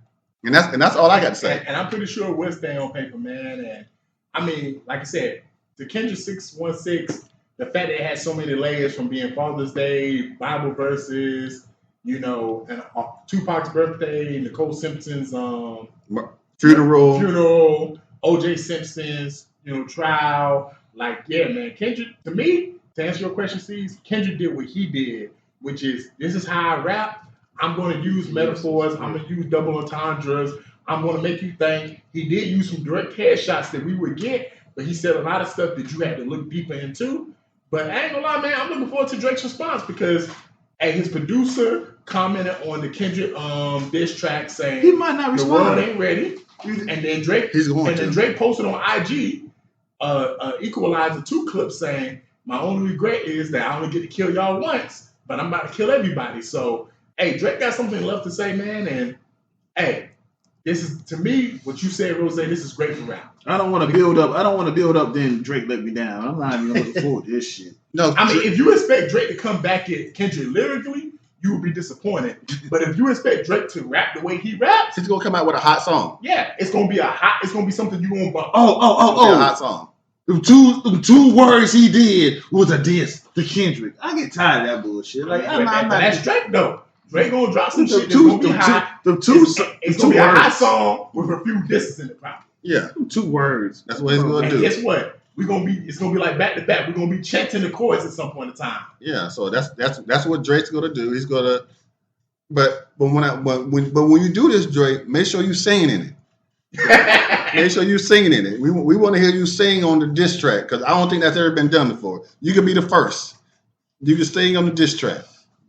And that's all I got to say. And I'm pretty sure it will stay on paper, man. And I mean, like I said, the Kendrick 616, the fact that it had so many layers from being Father's Day, Bible verses, you know, and Tupac's birthday, Nicole Simpson's funeral, O.J. Simpson's, trial. Like, yeah, man, Kendrick, to me, to answer your question, Steve, Kendrick did what he did, which is, this is how I rap. I'm going to use metaphors. I'm going to use double entendres. I'm going to make you think. He did use some direct headshots that we would get, but he said a lot of stuff that you had to look deeper into. But I ain't gonna lie, man, I'm looking forward to Drake's response because his producer commented on the Kendrick diss track saying he might not respond. The world ain't ready. And then Drake Drake posted on IG Equalizer 2 clip saying, my only regret is that I only get to kill y'all once, but I'm about to kill everybody. So, hey, Drake got something left to say, man. And, hey, this is to me what you said, Rose. This is great for rap. I don't want to build up. I don't want to build up. Then Drake let me down. I'm not even looking forward to this shit. No, I mean, if you expect Drake to come back at Kendrick lyrically, you will be disappointed. But if you expect Drake to rap the way he raps, he's gonna come out with a hot song. yeah, it's gonna be something you won't bump. It's gonna be a hot song. The two words he did was a diss to Kendrick. I get tired of that bullshit. Like I'm not. That's Drake though. Drake gonna drop some shit that's two- gonna be hot. It's gonna be a hot song with a few disses in the crowd. Yeah, 2 words. that's what he's gonna And do. guess what? It's gonna be like back to back. We're gonna be chanting the chords at some point in time. Yeah, so that's what Drake's gonna do. He's gonna, but when you do this, Drake, make sure you singing in it. Make sure you singing in it. We want to hear you sing on the diss track because I don't think that's ever been done before. You can be the first. You can sing on the diss track.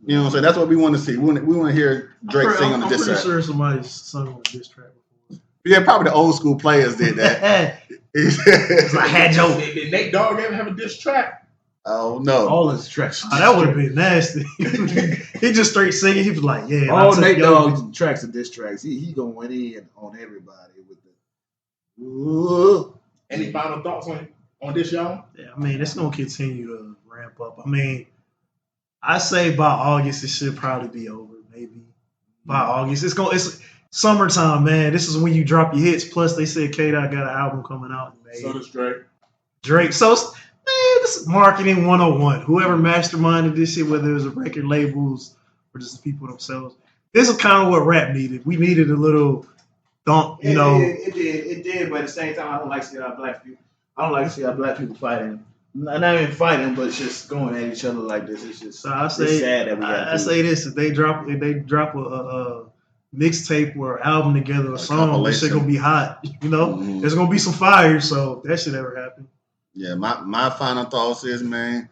You know what I'm saying? That's what we want to see. We want to hear Drake sing on the diss track. I'm pretty sure somebody's sung on a diss track before. Yeah, probably the old school players did that. It's like had Joe. Did Nate Dogg ever have a diss track? Oh no! All his tracks. Oh, that would have been nasty. He just straight singing. He was like, "Yeah." All Nate Dogg's tracks are diss tracks. He going in on everybody with the. Ooh. Any final thoughts on this, y'all? Yeah, I mean, it's gonna continue to ramp up. I mean, I say by August it should probably be over. Maybe by August, it's summertime, man. This is when you drop your hits. Plus, they said K-Dot got an album coming out in May. So does Drake. Drake. So, man, this is marketing 101. Whoever masterminded this shit, whether it was the record labels or just the people themselves, this is kind of what rap needed. We needed a little thump, you know. It did, but at the same time, I don't like to see our black people. I don't like to see our black people fighting. Not even fighting, but just going at each other like this. It's just So I it's say, sad that we got. I say this: if they drop a mixtape or album together, or A song, this shit gonna be hot. You know, there's gonna be some fire. So that should ever happen. Yeah, my final thoughts is, man,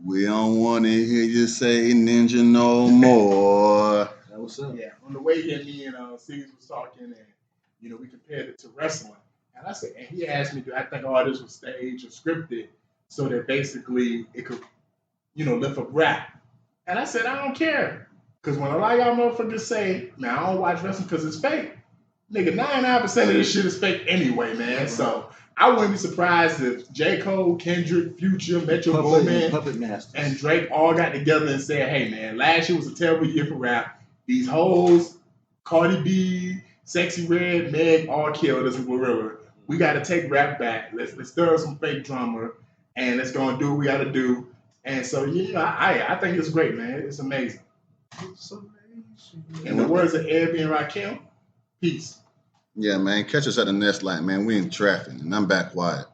we don't want to hear you say Ninja no more. That was up. Yeah, on the way here, me and Caesar was talking, and we compared it to wrestling. And I said, and he asked me, do I think all this was staged or scripted so that basically it could, lift up rap? And I said, I don't care. Because when a lot of y'all motherfuckers say, man, I don't watch wrestling because it's fake. Nigga, 99% of this shit is fake anyway, man. So I wouldn't be surprised if J. Cole, Kendrick, Future, Metro Boomin, Puppet Master, and Drake all got together and said, hey, man, last year was a terrible year for rap. These hoes, Cardi B, Sexy Red, Meg, all killed us in Gorilla. We got to take rap back. Let's stir up some fake drama, and let's go and do what we got to do. And so, I think it's great, man. It's amazing. It's amazing. In the words of Ed and Rakim, peace. Yeah, man, catch us at the next line, man. We in traffic, and I'm back quiet.